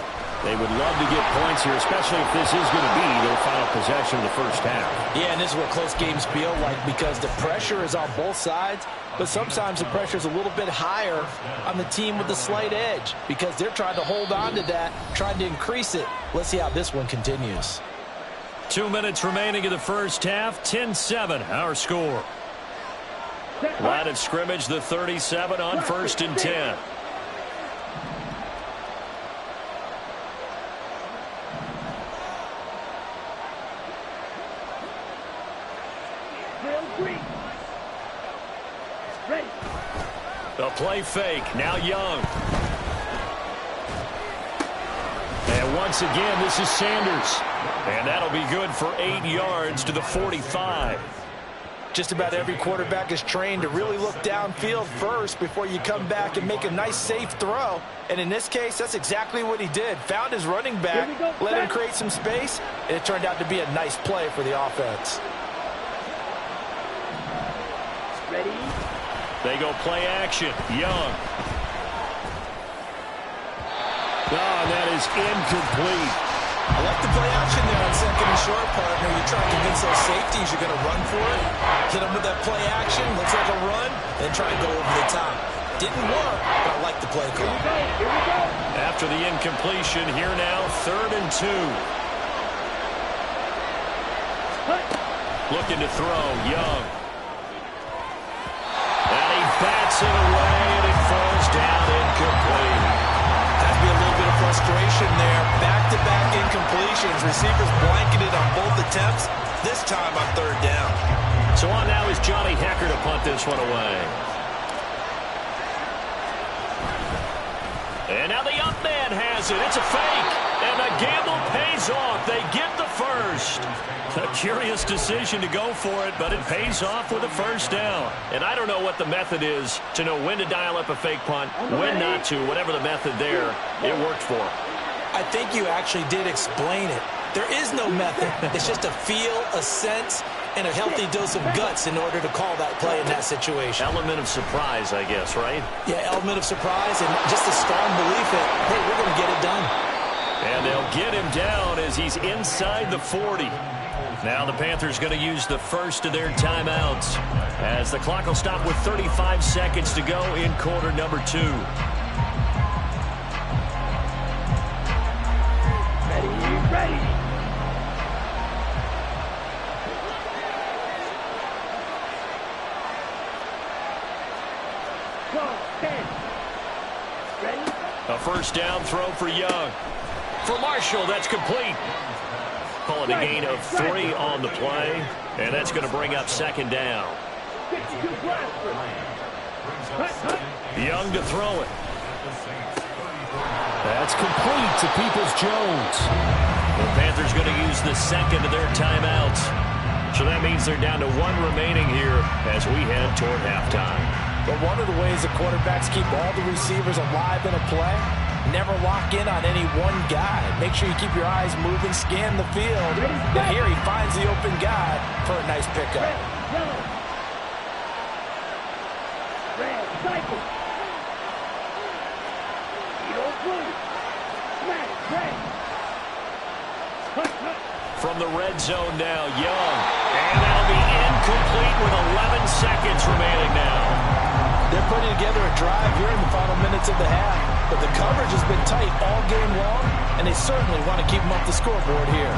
A: They would love to get points here, especially if this is going to be their final possession of the first half.
D: Yeah, and this is what close games feel like, because the pressure is on both sides, but sometimes the pressure is a little bit higher on the team with the slight edge, because they're trying to hold on to that, trying to increase it. Let's see how this one continues.
A: 2 minutes remaining in the first half. 10-7, our score. Line of scrimmage, the 37 on 1st and 10. A play fake. Now Young. And once again, this is Sanders. And that'll be good for 8 yards to the 45.
D: Just about every quarterback is trained to really look downfield first before you come back and make a nice, safe throw. And in this case, that's exactly what he did. Found his running back, let him create some space, and it turned out to be a nice play for the offense.
C: Ready?
A: They go play action. Young. Oh, that is incomplete.
D: I like the play action there on 2nd and short, partner. You're trying to convince those safeties you're going to run for it. Hit them with that play action. Looks like a run. Then try and go over the top. Didn't work, but I like the play call.
A: After the incompletion, here now, 3rd and 2. Looking to throw, Young. And he bats it away, and it falls down incomplete.
D: Has to be a little bit of frustration there. Back-to-back incompletions. Receivers blanketed on both attempts, this time on third down.
A: So on now is Johnny Hecker to punt this one away. And now the up man has it. It's a fake. And the gamble pays off. They get the first. A curious decision to go for it, but it pays off with a first down. And I don't know what the method is to know when to dial up a fake punt, when not to. Whatever the method there, it worked for him.
D: I think you actually did explain it. There is no method. It's just a feel, a sense, and a healthy dose of guts in order to call that play in that situation.
A: Element of surprise, I guess, right?
D: Yeah, element of surprise and just a strong belief that, hey, we're going to get it done.
A: And they'll get him down as he's inside the 40. Now the Panthers going to use the first of their timeouts as the clock will stop with 35 seconds to go in quarter number 2.
C: Ready. Go, 10. Ready?
A: A first down throw for Young. For Marshall, that's complete. Call it a gain of 3 on the play, and that's going to bring up second down. Young to throw it. That's complete to Peoples-Jones. The Panthers going to use the second of their timeouts. So that means they're down to 1 remaining here as we head toward halftime.
D: But one of the ways the quarterbacks keep all the receivers alive in a play, never lock in on any one guy. Make sure you keep your eyes moving, scan the field. Now here he finds the open guy for a nice pickup.
C: Red, cycle. Blue. Smash, red.
A: From the red zone now, Young. And that'll be incomplete with 11 seconds remaining now.
D: They're putting together a drive here in the final minutes of the half, but the coverage has been tight all game long, and they certainly want to keep them off the scoreboard here.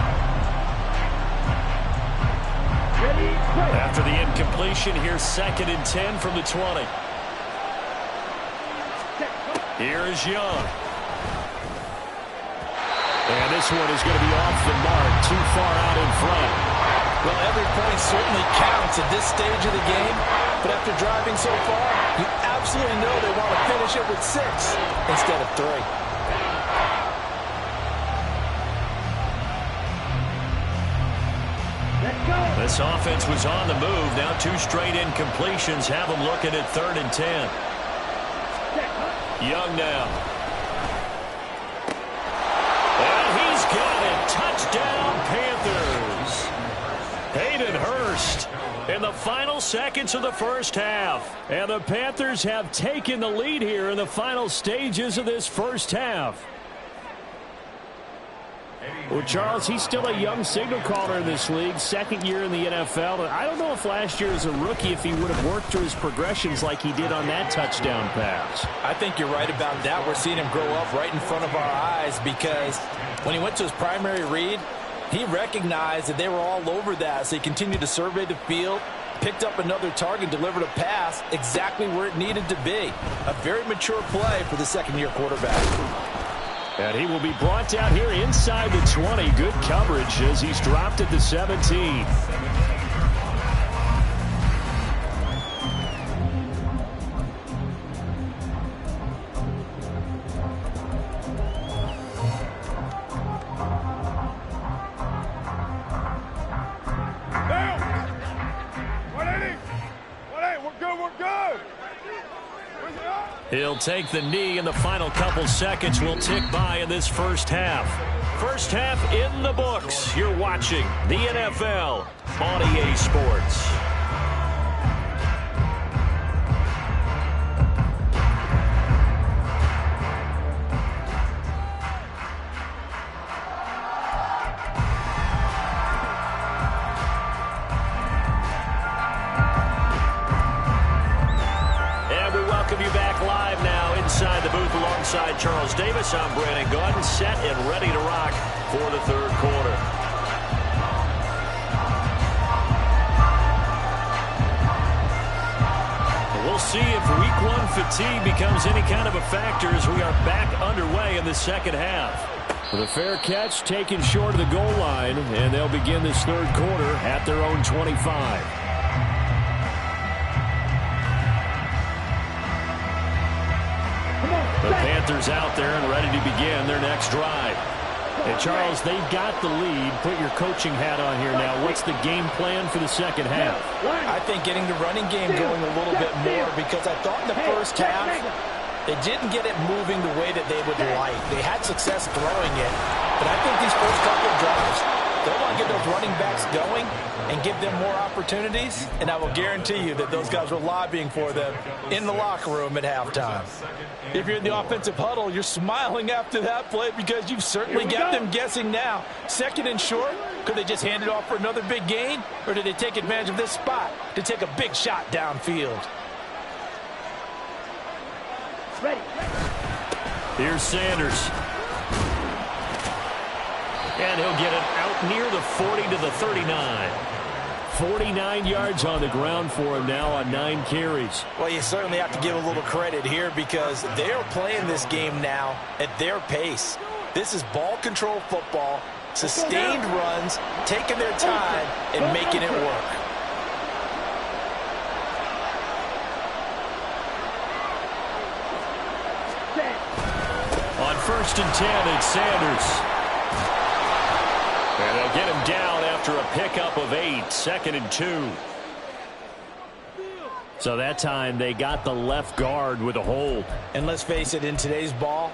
C: Ready, play.
A: After the incompletion, here's 2nd and 10 from the 20. Here is Young. And this one is going to be off the mark, too far out in front.
D: Well, every point certainly counts at this stage of the game, but after driving so far, you absolutely know they want to finish it with 6 instead of 3.
C: Let's go.
A: This offense was on the move. Now 2 straight incompletions have them looking at 3rd and 10. Young now. And he's got it. Touchdown, Panthers. Hayden Hurst in the final seconds of the first half. And the Panthers have taken the lead here in the final stages of this first half. Well, Charles, he's still a young signal caller in this league, 2nd year in the NFL. And I don't know if last year as a rookie, if he would have worked through his progressions like he did on that touchdown pass.
D: I think you're right about that. We're seeing him grow up right in front of our eyes because when he went to his primary read, he recognized that they were all over that. So he continued to survey the field, picked up another target, delivered a pass exactly where it needed to be. A very mature play for the 2nd-year quarterback.
A: And he will be brought down here inside the 20. Good coverage as he's dropped at the 17. He'll take the knee, and the final couple seconds will tick by in this first half. First half in the books. You're watching the NFL on EA Sports. Inside the booth alongside Charles Davis, I'm Brandon Gaudin, set and ready to rock for the 3rd quarter. see if week one fatigue becomes any kind of a factor as we are back underway in the second half. The fair catch taken short of the goal line, and they'll begin this third quarter at their own 25. The Panthers out there and ready to begin their next drive. And Charles, they've got the lead. Put your coaching hat on here now. What's the game plan for the second half?
D: I think getting the running game going a little bit more, because I thought in the first half they didn't get it moving the way that they would like. They had success throwing it, but I think these first couple of drives, they'll want to get those running backs going and give them more opportunities, and I will guarantee you that those guys were lobbying for them in the locker room at halftime. If you're in the offensive huddle, you're smiling after that play because you've certainly got them guessing now. Second and short, could they just hand it off for another big gain, or did they take advantage of this spot to take a big shot downfield?
C: Ready.
A: Here's Sanders. And he'll get it out near the 40 to the 39. 49 yards on the ground for him now on 9 carries.
D: Well, you certainly have to give a little credit here because they are playing this game now at their pace. This is ball control football, sustained runs, taking their time, and making it work.
A: On 1st and 10, it's Sanders. And they'll get him down after a pickup of 8, 2nd and 2. So that time they got the left guard with a hold.
D: And let's face it, in today's ball,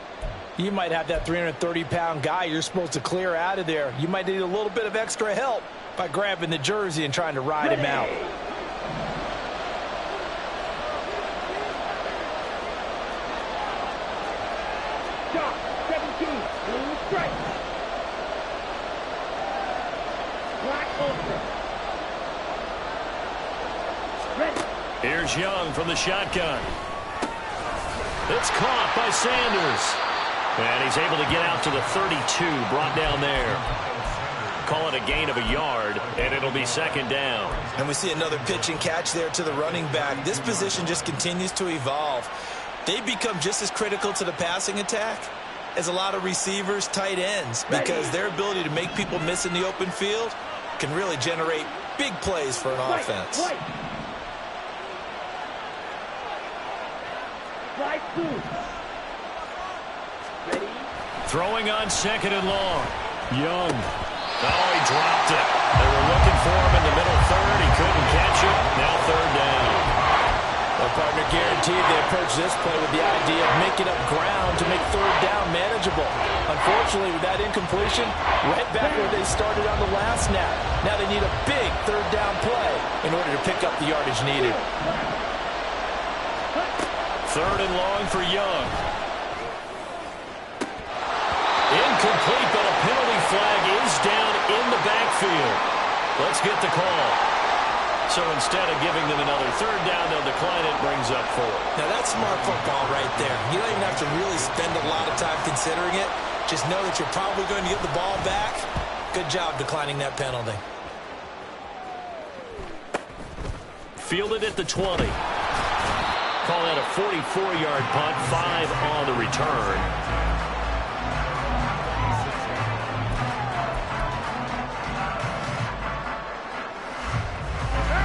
D: you might have that 330-pound guy you're supposed to clear out of there. You might need a little bit of extra help by grabbing the jersey and trying to ride him out.
C: Stop. 17. Blue strike. Black ultra. Ready.
A: Here's Young from the shotgun. It's caught by Sanders. And he's able to get out to the 32, brought down there. Call it a gain of a yard, and it'll be 2nd down.
D: And we see another pitch and catch there to the running back. This position just continues to evolve. They become just as critical to the passing attack as a lot of receivers, tight ends, because their ability to make people miss in the open field can really generate big plays for an offense.
C: Slide 2. Ready.
A: Throwing on 2nd and long. Young. Oh, he dropped it. They were looking for him in the middle third. He couldn't catch it. Now 3rd down.
D: Well, partner, guaranteed they approach this play with the idea of making up ground to make 3rd down manageable. Unfortunately, with that incompletion, right back where they started on the last snap. Now they need a big 3rd down play in order to pick up the yardage needed.
A: 3rd and long for Young. Incomplete, but a penalty flag is down in the backfield. Let's get the call. So instead of giving them another 3rd down, they'll decline it, brings up 4th.
D: Now that's smart football right there. You don't even have to really spend a lot of time considering it. Just know that you're probably going to get the ball back. Good job declining that penalty.
A: Fielded at the 20. Call that a 44-yard punt, 5 on the return.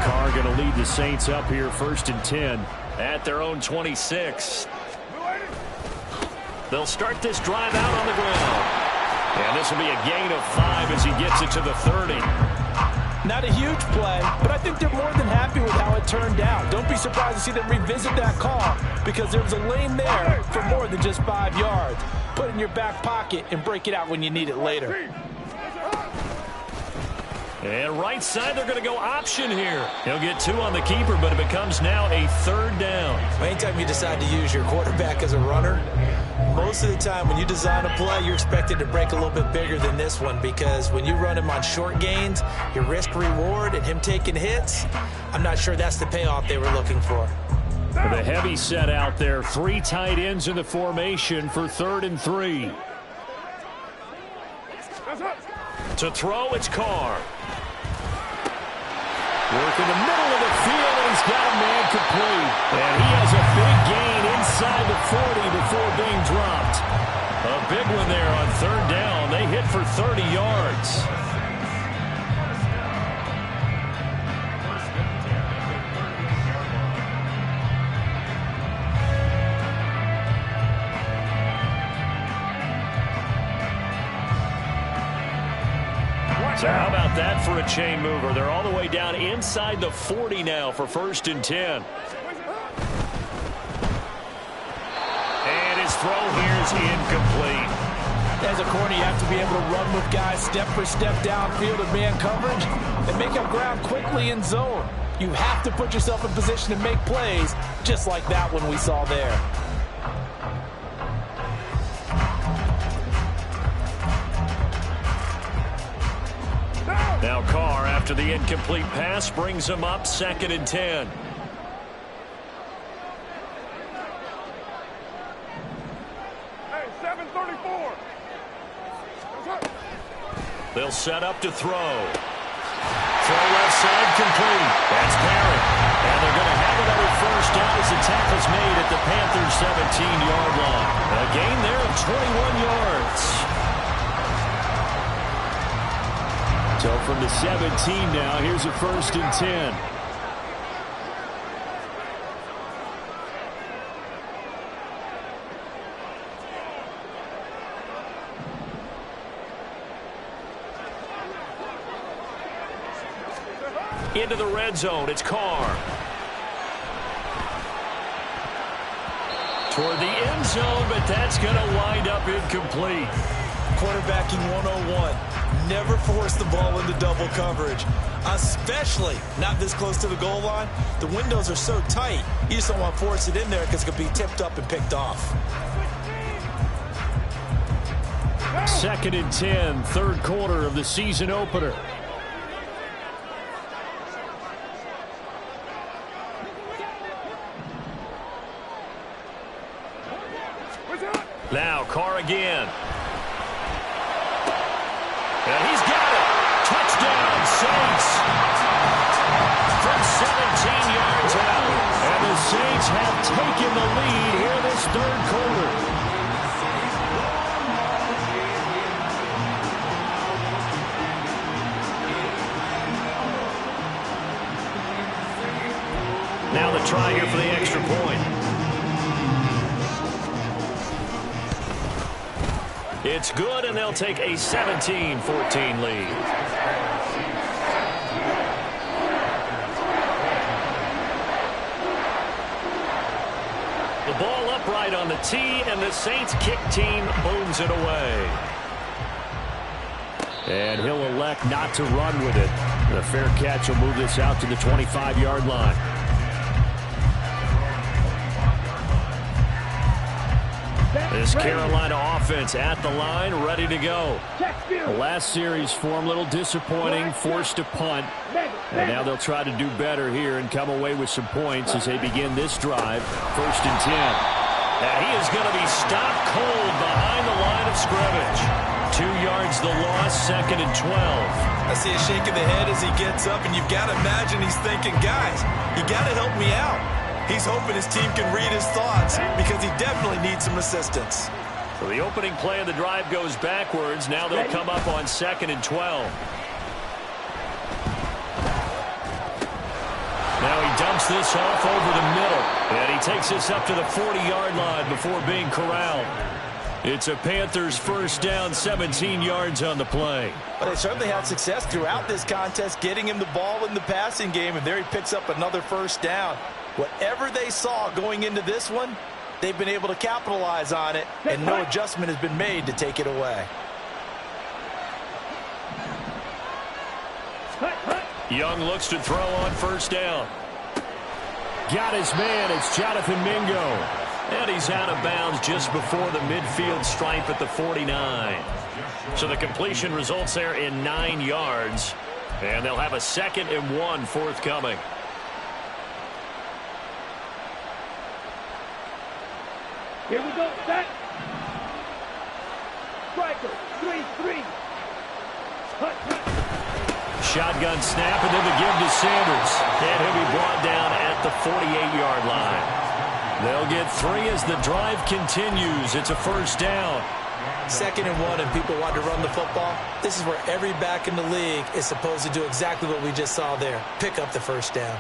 A: Carr going to lead the Saints up here 1st and 10 at their own 26. They'll start this drive out on the ground. And this will be a gain of 5 as he gets it to the 30.
D: Not a huge play, but I think they're more than happy with how it turned out. Don't be surprised to see them revisit that call because there was a lane there for more than just 5 yards. Put it in your back pocket and break it out when you need it later.
A: And right side, they're going to go option here. He'll get 2 on the keeper, but it becomes now a 3rd down.
D: Anytime you decide to use your quarterback as a runner, most of the time when you design a play, you're expected to break a little bit bigger than this one because when you run him on short gains, your risk-reward and him taking hits, I'm not sure that's the payoff they were looking for.
A: The heavy set out there. 3 tight ends in the formation for 3rd and 3. To throw, it's Carr. Work in the middle of the field, and he's got a man complete. And he has 40 before being dropped. A big one there on third down. They hit for 30 yards. So how about that for a chain mover? They're all the way down inside the 40 now for 1st and 10. And his throw here is incomplete.
D: As a corner, you have to be able to run with guys step for step downfield in man coverage and make up ground quickly in zone. You have to put yourself in position to make plays, just like that one we saw there.
A: Now Carr, after the incomplete pass, brings him up 2nd and 10.
B: Hey, 734.
A: They'll set up to throw. Throw left side complete. That's Parrott. And they're going to have another 1st down as the tackle's made at the Panthers' 17-yard line. A gain there of 21 yards. So from the 17 now, here's a 1st and 10. Into the red zone, it's Carr. Toward the end zone, but that's going to wind up incomplete.
D: Quarterbacking 101. Never force the ball into double coverage, especially not this close to the goal line. The windows are so tight, you just don't want to force it in there because it could be tipped up and picked off.
A: 2nd and 10, 3rd quarter of the season opener. Now Carr again. And he's got it. Touchdown, Saints. From 17 yards out. And the Saints have taken the lead here this 3rd quarter. Now the try here for the extra point. It's good, and they'll take a 17-14 lead. The ball upright on the tee, and the Saints kick team booms it away. And he'll elect not to run with it. The fair catch will move this out to the 25-yard line. This Carolina offense at the line, ready to go. The last series for them, a little disappointing, forced to punt. And now they'll try to do better here and come away with some points as they begin this drive. 1st and 10. And he is going to be stopped cold behind the line of scrimmage. 2 yards the loss, 2nd and 12.
D: I see a shake of the head as he gets up, and you've got to imagine he's thinking, guys, you got to help me out. He's hoping his team can read his thoughts because he definitely needs some assistance.
A: So the opening play of the drive goes backwards. Now they'll come up on 2nd and 12. Now he dumps this off over the middle. And he takes this up to the 40-yard line before being corralled. It's a Panthers 1st down, 17 yards on the play.
D: But they certainly had success throughout this contest, getting him the ball in the passing game, and there he picks up another 1st down. Whatever they saw going into this one, they've been able to capitalize on it, and no adjustment has been made to take it away.
A: Young looks to throw on 1st down. Got his man. It's Jonathan Mingo. And he's out of bounds just before the midfield stripe at the 49. So the completion results there in 9 yards. And they'll have a 2nd and 1 forthcoming.
C: Here we go, set. Striker, 3-3.
A: Shotgun snap, and then the give to Sanders. And he'll be brought down at the 48-yard line. They'll get 3 as the drive continues. It's a first down.
D: 2nd and 1 and people want to run the football. This is where every back in the league is supposed to do exactly what we just saw there. Pick up the first down.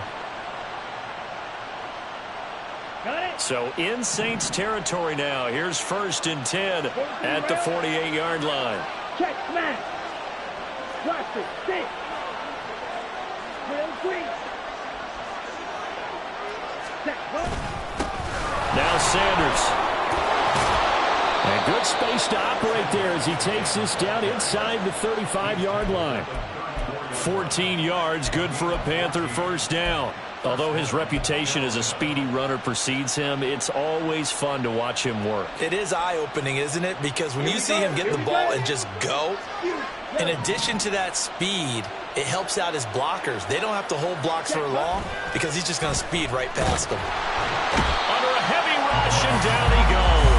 A: So in Saints territory now. Here's 1st and 10 at the 48-yard line.
C: Check smash. Watch it. 6. Drill 3. Set.
A: Now Sanders. And good space to operate there as he takes this down inside the 35-yard line. 14 yards, good for a Panther first down. Although his reputation as a speedy runner precedes him, it's always fun to watch him work.
D: It is eye-opening, isn't it? Because when you see him get the ball and just go, in addition to that speed, it helps out his blockers. They don't have to hold blocks for long because he's just going to speed right past them.
A: Under a heavy rush, and down he goes.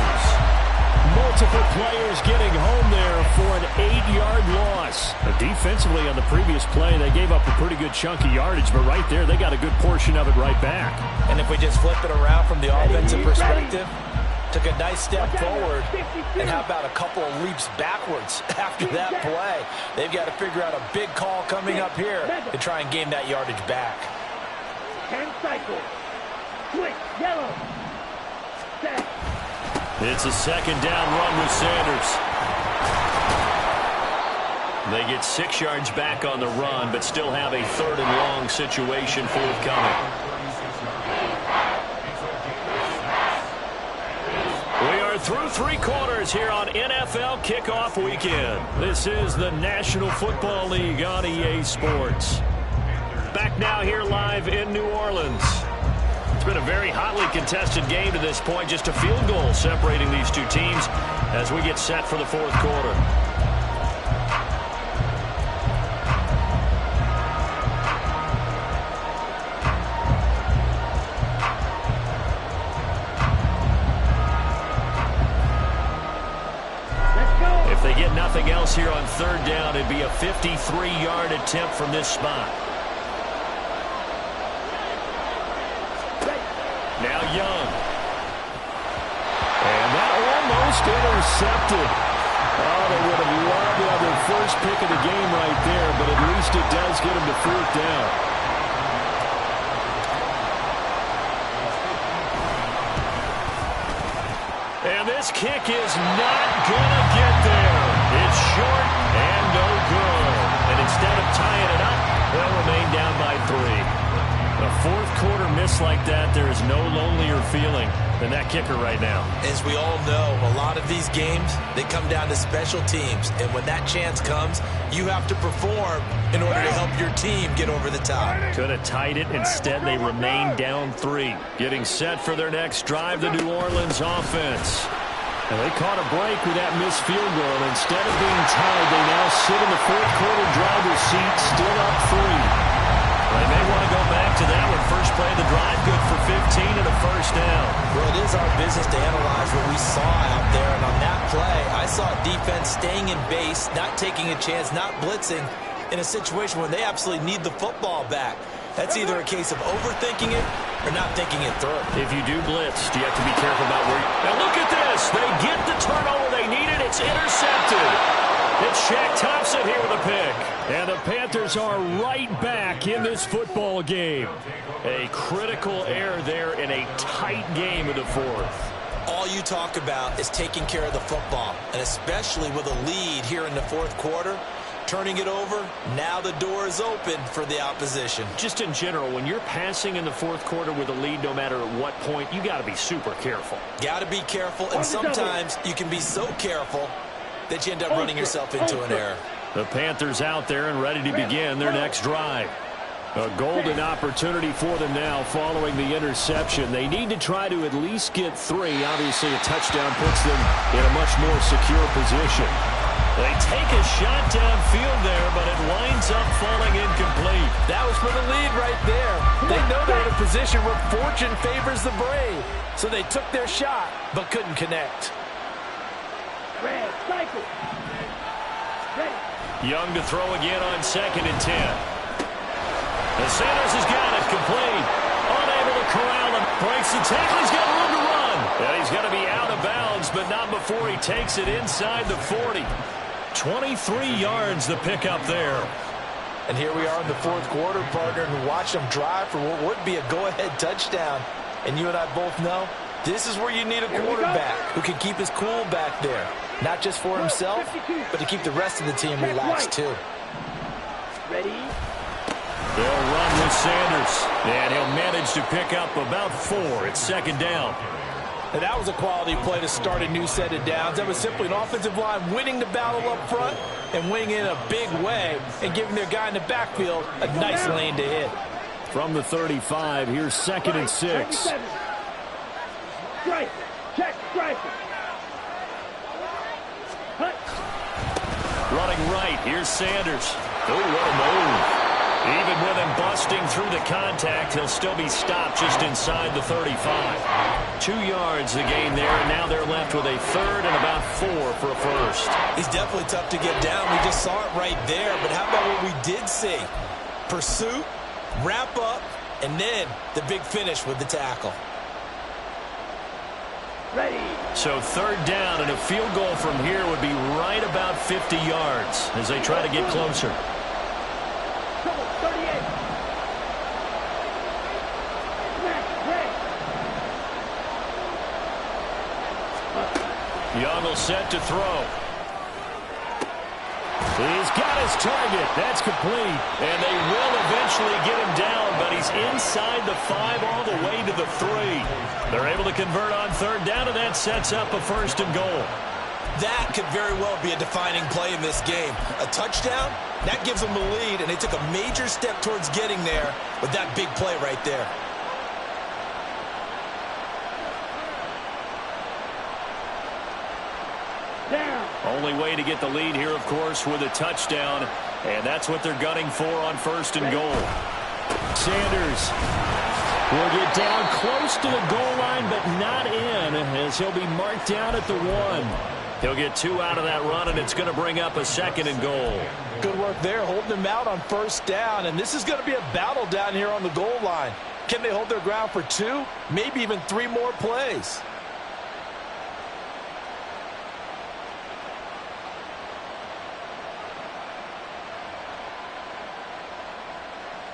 A: Multiple players getting home there for an 8-yard loss. Defensively on the previous play, they gave up a pretty good chunk of yardage, but right there, they got a good portion of it right back.
D: And if we just flip it around from the offensive perspective, took a nice step forward, and how about a couple of leaps backwards after that play? They've got to figure out a big call coming up here to try and gain that yardage back.
C: 10 cycles. Switch. Yellow. Set.
A: It's a 2nd down run with Sanders. They get 6 yards back on the run, but still have a 3rd and long situation forthcoming. We are through 3 quarters here on NFL Kickoff Weekend. This is the National Football League on EA Sports. Back now here live in New Orleans. It's been a very hotly contested game to this point. Just a field goal separating these two teams as we get set for the 4th quarter. If they get nothing else here on 3rd down, it'd be a 53-yard attempt from this spot. Now Young. And that almost intercepted. Oh, they would have loved to have their first pick of the game right there, but at least it does get them to 4th down. And this kick is not going to get there. It's short and no good. And instead of tying it up, they'll remain down by 3. A 4th quarter miss like that, there is no lonelier feeling than that kicker right now. As we all know, a lot of these games, they come down to special teams. And when that chance comes, you have to perform in order to help your team get over the top. Could have tied it. Instead, they remain down 3. Getting set for their next drive, the New Orleans offense. And they caught a break with that missed field goal. Instead of being tied, they now sit in the 4th quarter driver's seat, still up 3. They may want to go back to that one. First play of the drive, good for 15 and a first down. Well, it is our business to analyze what we saw out there. And on that play, I saw defense staying in base, not taking a chance, not blitzing in a situation where they absolutely need the football back. That's either a case of overthinking it or not thinking it through. If you do blitz, do you have to be careful about where you... Now look at this. They get the turnover they needed. It's intercepted. It's Shaq Thompson here with a pick. And the Panthers are right back in this football game. A critical error there in a tight game of the 4th. All you talk about is taking care of the football, and especially with a lead here in the 4th quarter, turning it over, now the door is open for the opposition. Just in general, when you're passing in the 4th quarter with a lead, no matter at what point, you got to be super careful. Got to be careful, and sometimes you can be so careful that you end up running yourself into an error. The Panthers out there and ready to begin their next drive. A golden opportunity for them now following the interception. They need to try to at least get 3. Obviously, a touchdown puts them in a much more secure position. They take a shot downfield there, but it winds up falling incomplete. That was for the lead right there. They know they're in a position where fortune favors the brave. So they took their shot, but couldn't connect.
C: Red, cycle.
A: Young to throw again on 2nd and 10. And Sanders has got it complete. Unable to corral him. Breaks the tackle. He's got room to run. And he's going to be out of bounds, but not before he takes it inside the 40. 23 yards the pickup there.
D: And here we are in the fourth quarter, partner, and watch them drive for what would be a go-ahead touchdown. And you and I both know this is where you need a quarterback who can keep his cool back there. Not just for himself, but to keep the rest of the team relaxed too.
C: Ready?
A: They'll run with Sanders, and he'll manage to pick up about 4. It's second down.
D: And that was a quality play to start a new set of downs. That was simply an offensive line winning the battle up front and winning in a big way and giving their guy in the backfield a nice lane to hit.
A: From the 35, here's second and 6.
C: Strike. Check striker.
A: Running right, here's Sanders. Oh, what a move. Even with him busting through the contact, he'll still be stopped just inside the 35. 2 yards the gain there, and now they're left with a third and about 4 for a first.
D: He's definitely tough to get down. We just saw it right there. But how about what we did see? Pursuit, wrap up, and then the big finish with the tackle.
C: Ready.
A: So third down, and a field goal from here would be right about 50 yards as they try to get closer.
C: 38.
A: Young will set to throw. He's got his target. That's complete. And they will eventually get him down, but he's inside the 5 all the way to the 3. They're able to convert on third down, and that sets up a first and goal.
D: That could very well be a defining play in this game. A touchdown, that gives them the lead, and they took a major step towards getting there with that big play right there.
C: Down.
A: Only way to get the lead here, of course, with a touchdown, and that's what they're gunning for on first and goal. Sanders will get down close to the goal line, but not in, as he'll be marked down at the 1. He'll get 2 out of that run, and it's going to bring up a second and goal.
D: Good work there, holding them out on first down, and this is going to be a battle down here on the goal line. Can they hold their ground for 2, maybe even 3 more plays?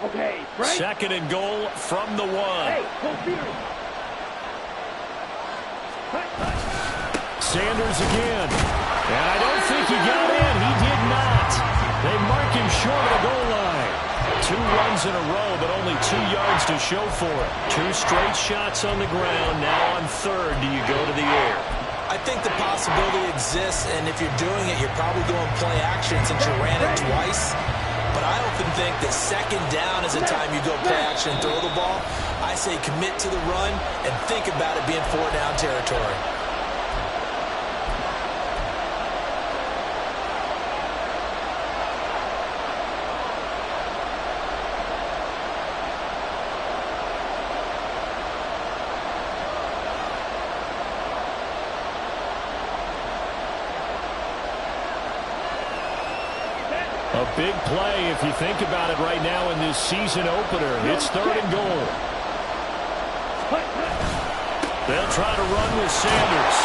C: Okay, Frank.
A: Second and goal from the 1.
C: Hey, go Fury.
A: Sanders again. And I don't think he got in. He did not. They mark him short of the goal line. 2 runs in a row, but only 2 yards to show for it. 2 straight shots on the ground. Now on third, do you go to the air?
D: I think the possibility exists, and if you're doing it, you're probably going play action since you ran it twice. But I often think that second down is the time you go play action and throw the ball. I say commit to the run and think about it being 4-down territory.
A: A big play if you think about it right now in this season opener. It's third and goal. They'll try to run with Sanders.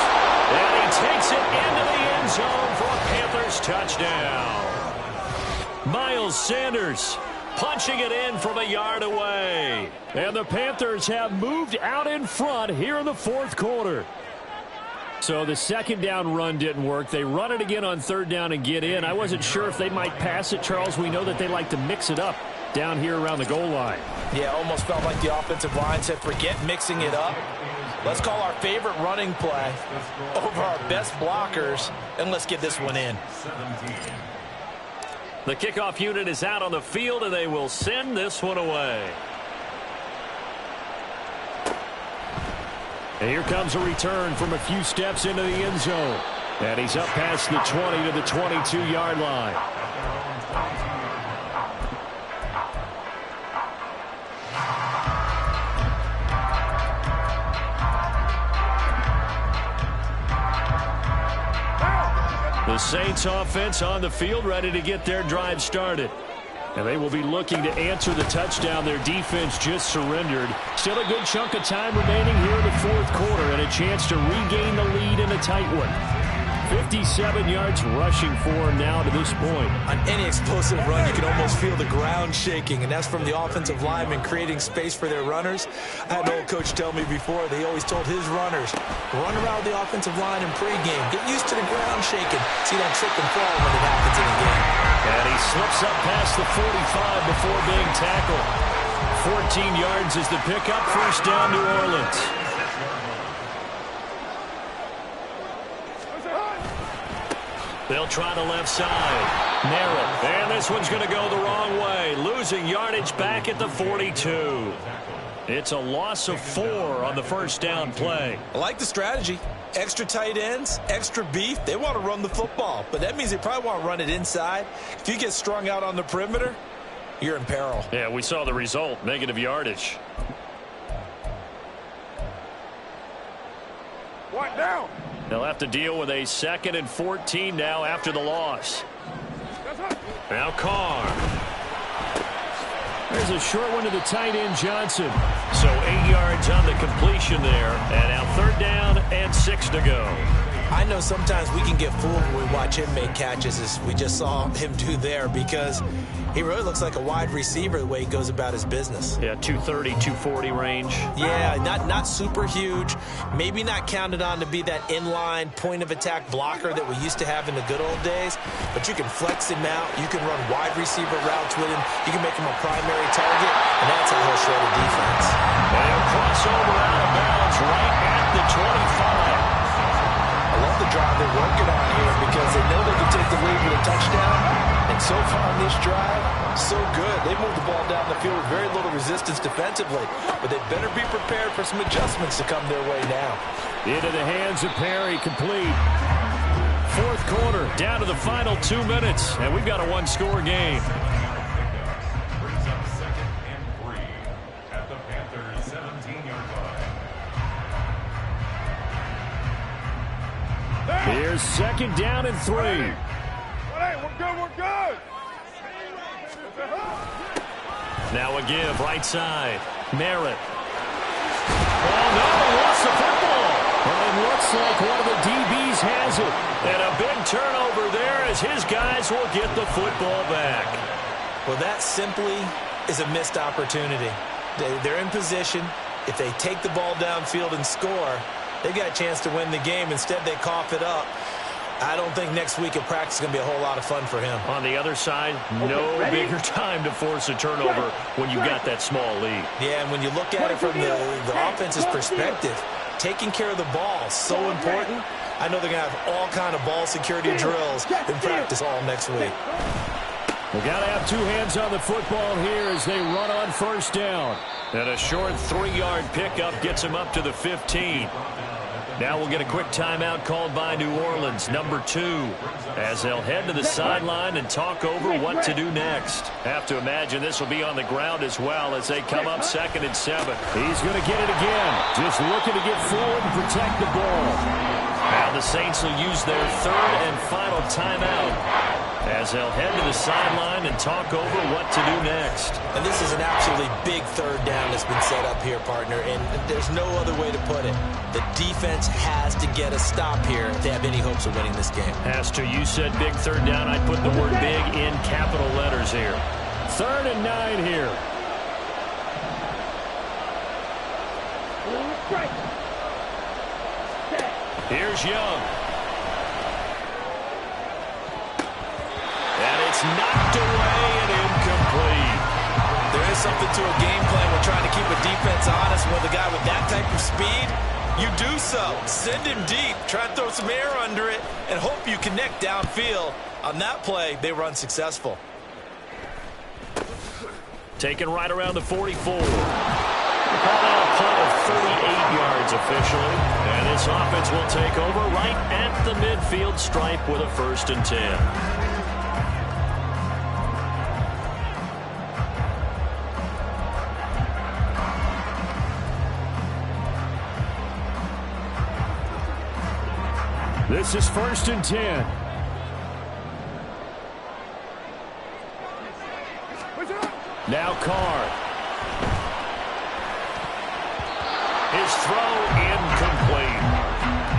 A: And he takes it into the end zone for a Panthers touchdown. Miles Sanders punching it in from a yard away. And the Panthers have moved out in front here in the fourth quarter. So the second down run didn't work. They run it again on third down and get in. I wasn't sure if they might pass it, Charles. We know that they like to mix it up down here around the goal line.
D: Yeah, almost felt like the offensive line said, forget mixing it up. Let's call our favorite running play over our best blockers, and let's get this one in.
A: The kickoff unit is out on the field, and they will send this one away. And here comes a return from a few steps into the end zone. And he's up past the 20 to the 22-yard line. The Saints offense on the field, ready to get their drive started.
E: And they will be looking to answer the touchdown their defense just surrendered. Still a good chunk of time remaining here in the fourth quarter and a chance to regain the lead in a tight one. 57 yards rushing for him now to this point.
D: On any explosive run, you can almost feel the ground shaking, and that's from the offensive linemen creating space for their runners. I had an old coach tell me before, they always told his runners, run around the offensive line in pregame. Get used to the ground shaking so you don't trip and fall when it happens in the game.
E: And he slips up past the 45 before being tackled. 14 yards is the pickup. First down, New Orleans. They'll try the left side. Merritt. And this one's going to go the wrong way. Losing yardage back at the 42. It's a loss of 4 on the first down play.
D: I like the strategy. Extra tight ends, extra beef. They want to run the football, but that means they probably want to run it inside. If you get strung out on the perimeter, you're in peril.
E: Yeah, we saw the result. Negative yardage.
C: One down.
E: They'll have to deal with a 2nd and 14 now after the loss. Now Carr. There's a short one to the tight end, Johnson. So 8 yards on the completion there. And now 3rd down and 6 to go.
D: I know sometimes we can get fooled when we watch him make catches, as we just saw him do there, because he really looks like a wide receiver the way he goes about his business.
E: Yeah, 230, 240 range.
D: Yeah, not super huge. Maybe not counted on to be that inline point-of-attack blocker that we used to have in the good old days, but you can flex him out. You can run wide receiver routes with him. You can make him a primary target, and that's how he'll shred a defense.
E: And crossover out of bounds right at the 25.
D: I love the drive they're working on here because they know they can take the lead with a touchdown. And so far on this drive, so good. They moved the ball down the field with very little resistance defensively. But they better be prepared for some adjustments to come their way now.
E: Into the hands of Perry, complete. Fourth quarter, down to the final 2 minutes. And we've got a one-score game.
B: Brings up 2nd and 3 at the Panthers' 17-yard line.
E: Here's 2nd down and 3.
C: Hey, we're good.
E: Now a give, right side. Merritt. Oh, no, lost the football. Well, it looks like one of the DBs has it. And a big turnover there as his guys will get the football back.
D: Well, that simply is a missed opportunity. They're in position. If they take the ball downfield and score, they've got a chance to win the game. Instead, they cough it up. I don't think next week at practice is going to be a whole lot of fun for him.
E: On the other side, no bigger time to force a turnover when you've got that small lead.
D: Yeah, and when you look at it from the offense's perspective, taking care of the ball is so important. I know they're going to have all kind of ball security drills in practice all next week.
E: We've got to have 2 hands on the football here as they run on first down. And a short 3-yard pickup gets them up to the 15. Now we'll get a quick timeout called by New Orleans, number 2, as they'll head to the sideline and talk over what to do next. Have to imagine this will be on the ground as well as they come up 2nd and 7. He's going to get it again, just looking to get forward and protect the ball. Now the Saints will use their 3rd and final timeout as they'll head to the sideline and talk over what to do next.
D: And this is an absolutely big 3rd down that's been set up here, partner, and there's no other way to put it. The defense has to get a stop here if they have any hopes of winning this game.
E: Has to. You said big 3rd down. I'd put the word big in capital letters here. 3rd and 9 here. Here's Young. And it's knocked away and incomplete.
D: There is something to a game plan when trying to keep a defense honest. With a guy with that type of speed, you do so. Send him deep. Try and throw some air under it and hope you connect downfield. On that play, they were unsuccessful.
E: Taken right around the 44. Called out a play of 38 yards officially. And this offense will take over right at the midfield stripe with a 1st and 10. This is 1st and 10.
A: Now Carr. His throw incomplete.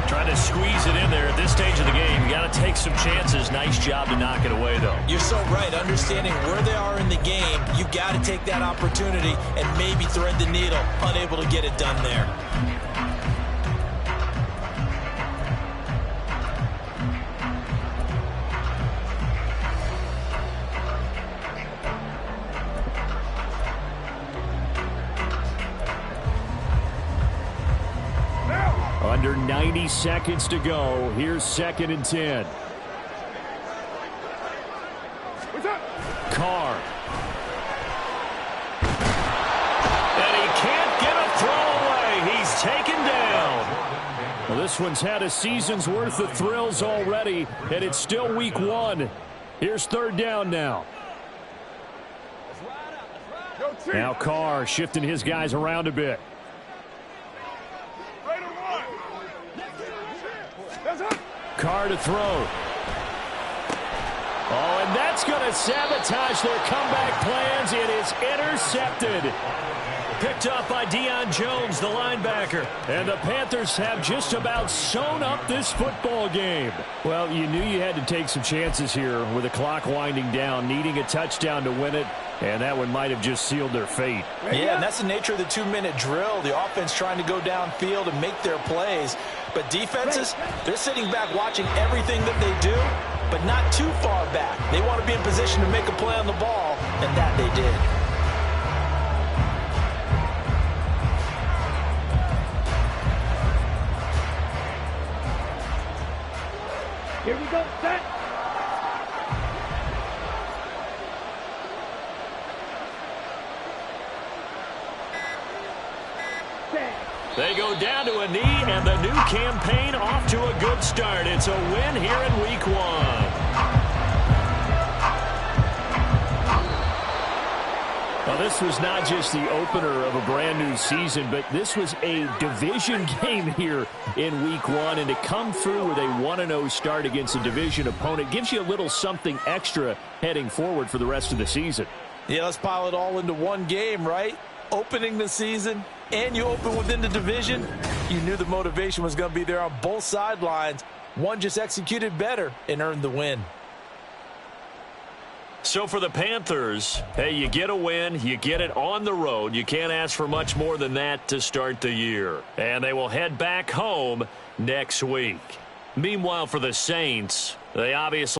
A: Trying to squeeze it in there at this stage of the game. You got to take some chances. Nice job to knock it away, though.
D: You're so right. Understanding where they are in the game, you got to take that opportunity and maybe thread the needle. Unable to get it done there.
A: Under 90 seconds to go. Here's 2nd and 10.
C: What's up?
A: Carr. And he can't get a throw away. He's taken down. Well, this one's had a season's worth of thrills already, and it's still week 1. Here's 3rd down now. Now Carr shifting his guys around a bit. Carr to throw. Oh, and that's going to sabotage their comeback plans. It is intercepted. Picked up by Deion Jones, the linebacker. And the Panthers have just about sewn up this football game. Well, you knew you had to take some chances here with the clock winding down, needing a touchdown to win it. And that one might have just sealed their fate.
D: Yeah, and that's the nature of the 2-minute drill. The offense trying to go downfield and make their plays. But defenses, they're sitting back watching everything that they do, but not too far back. They want to be in position to make a play on the ball, and that they did.
C: Here we go, set.
A: They go down to a knee, and the new campaign off to a good start. It's a win here in week 1. Well, this was not just the opener of a brand new season, but this was a division game here in week 1. And to come through with a 1-0 start against a division opponent gives you a little something extra heading forward for the rest of the season.
D: Yeah, let's pile it all into one game, right? Opening the season, and you open within the division. You knew the motivation was going to be there on both sidelines. One just executed better and earned the win.
A: So for the Panthers, hey, you get a win, you get it on the road. You can't ask for much more than that to start the year. And they will head back home next week. Meanwhile, for the Saints, they obviously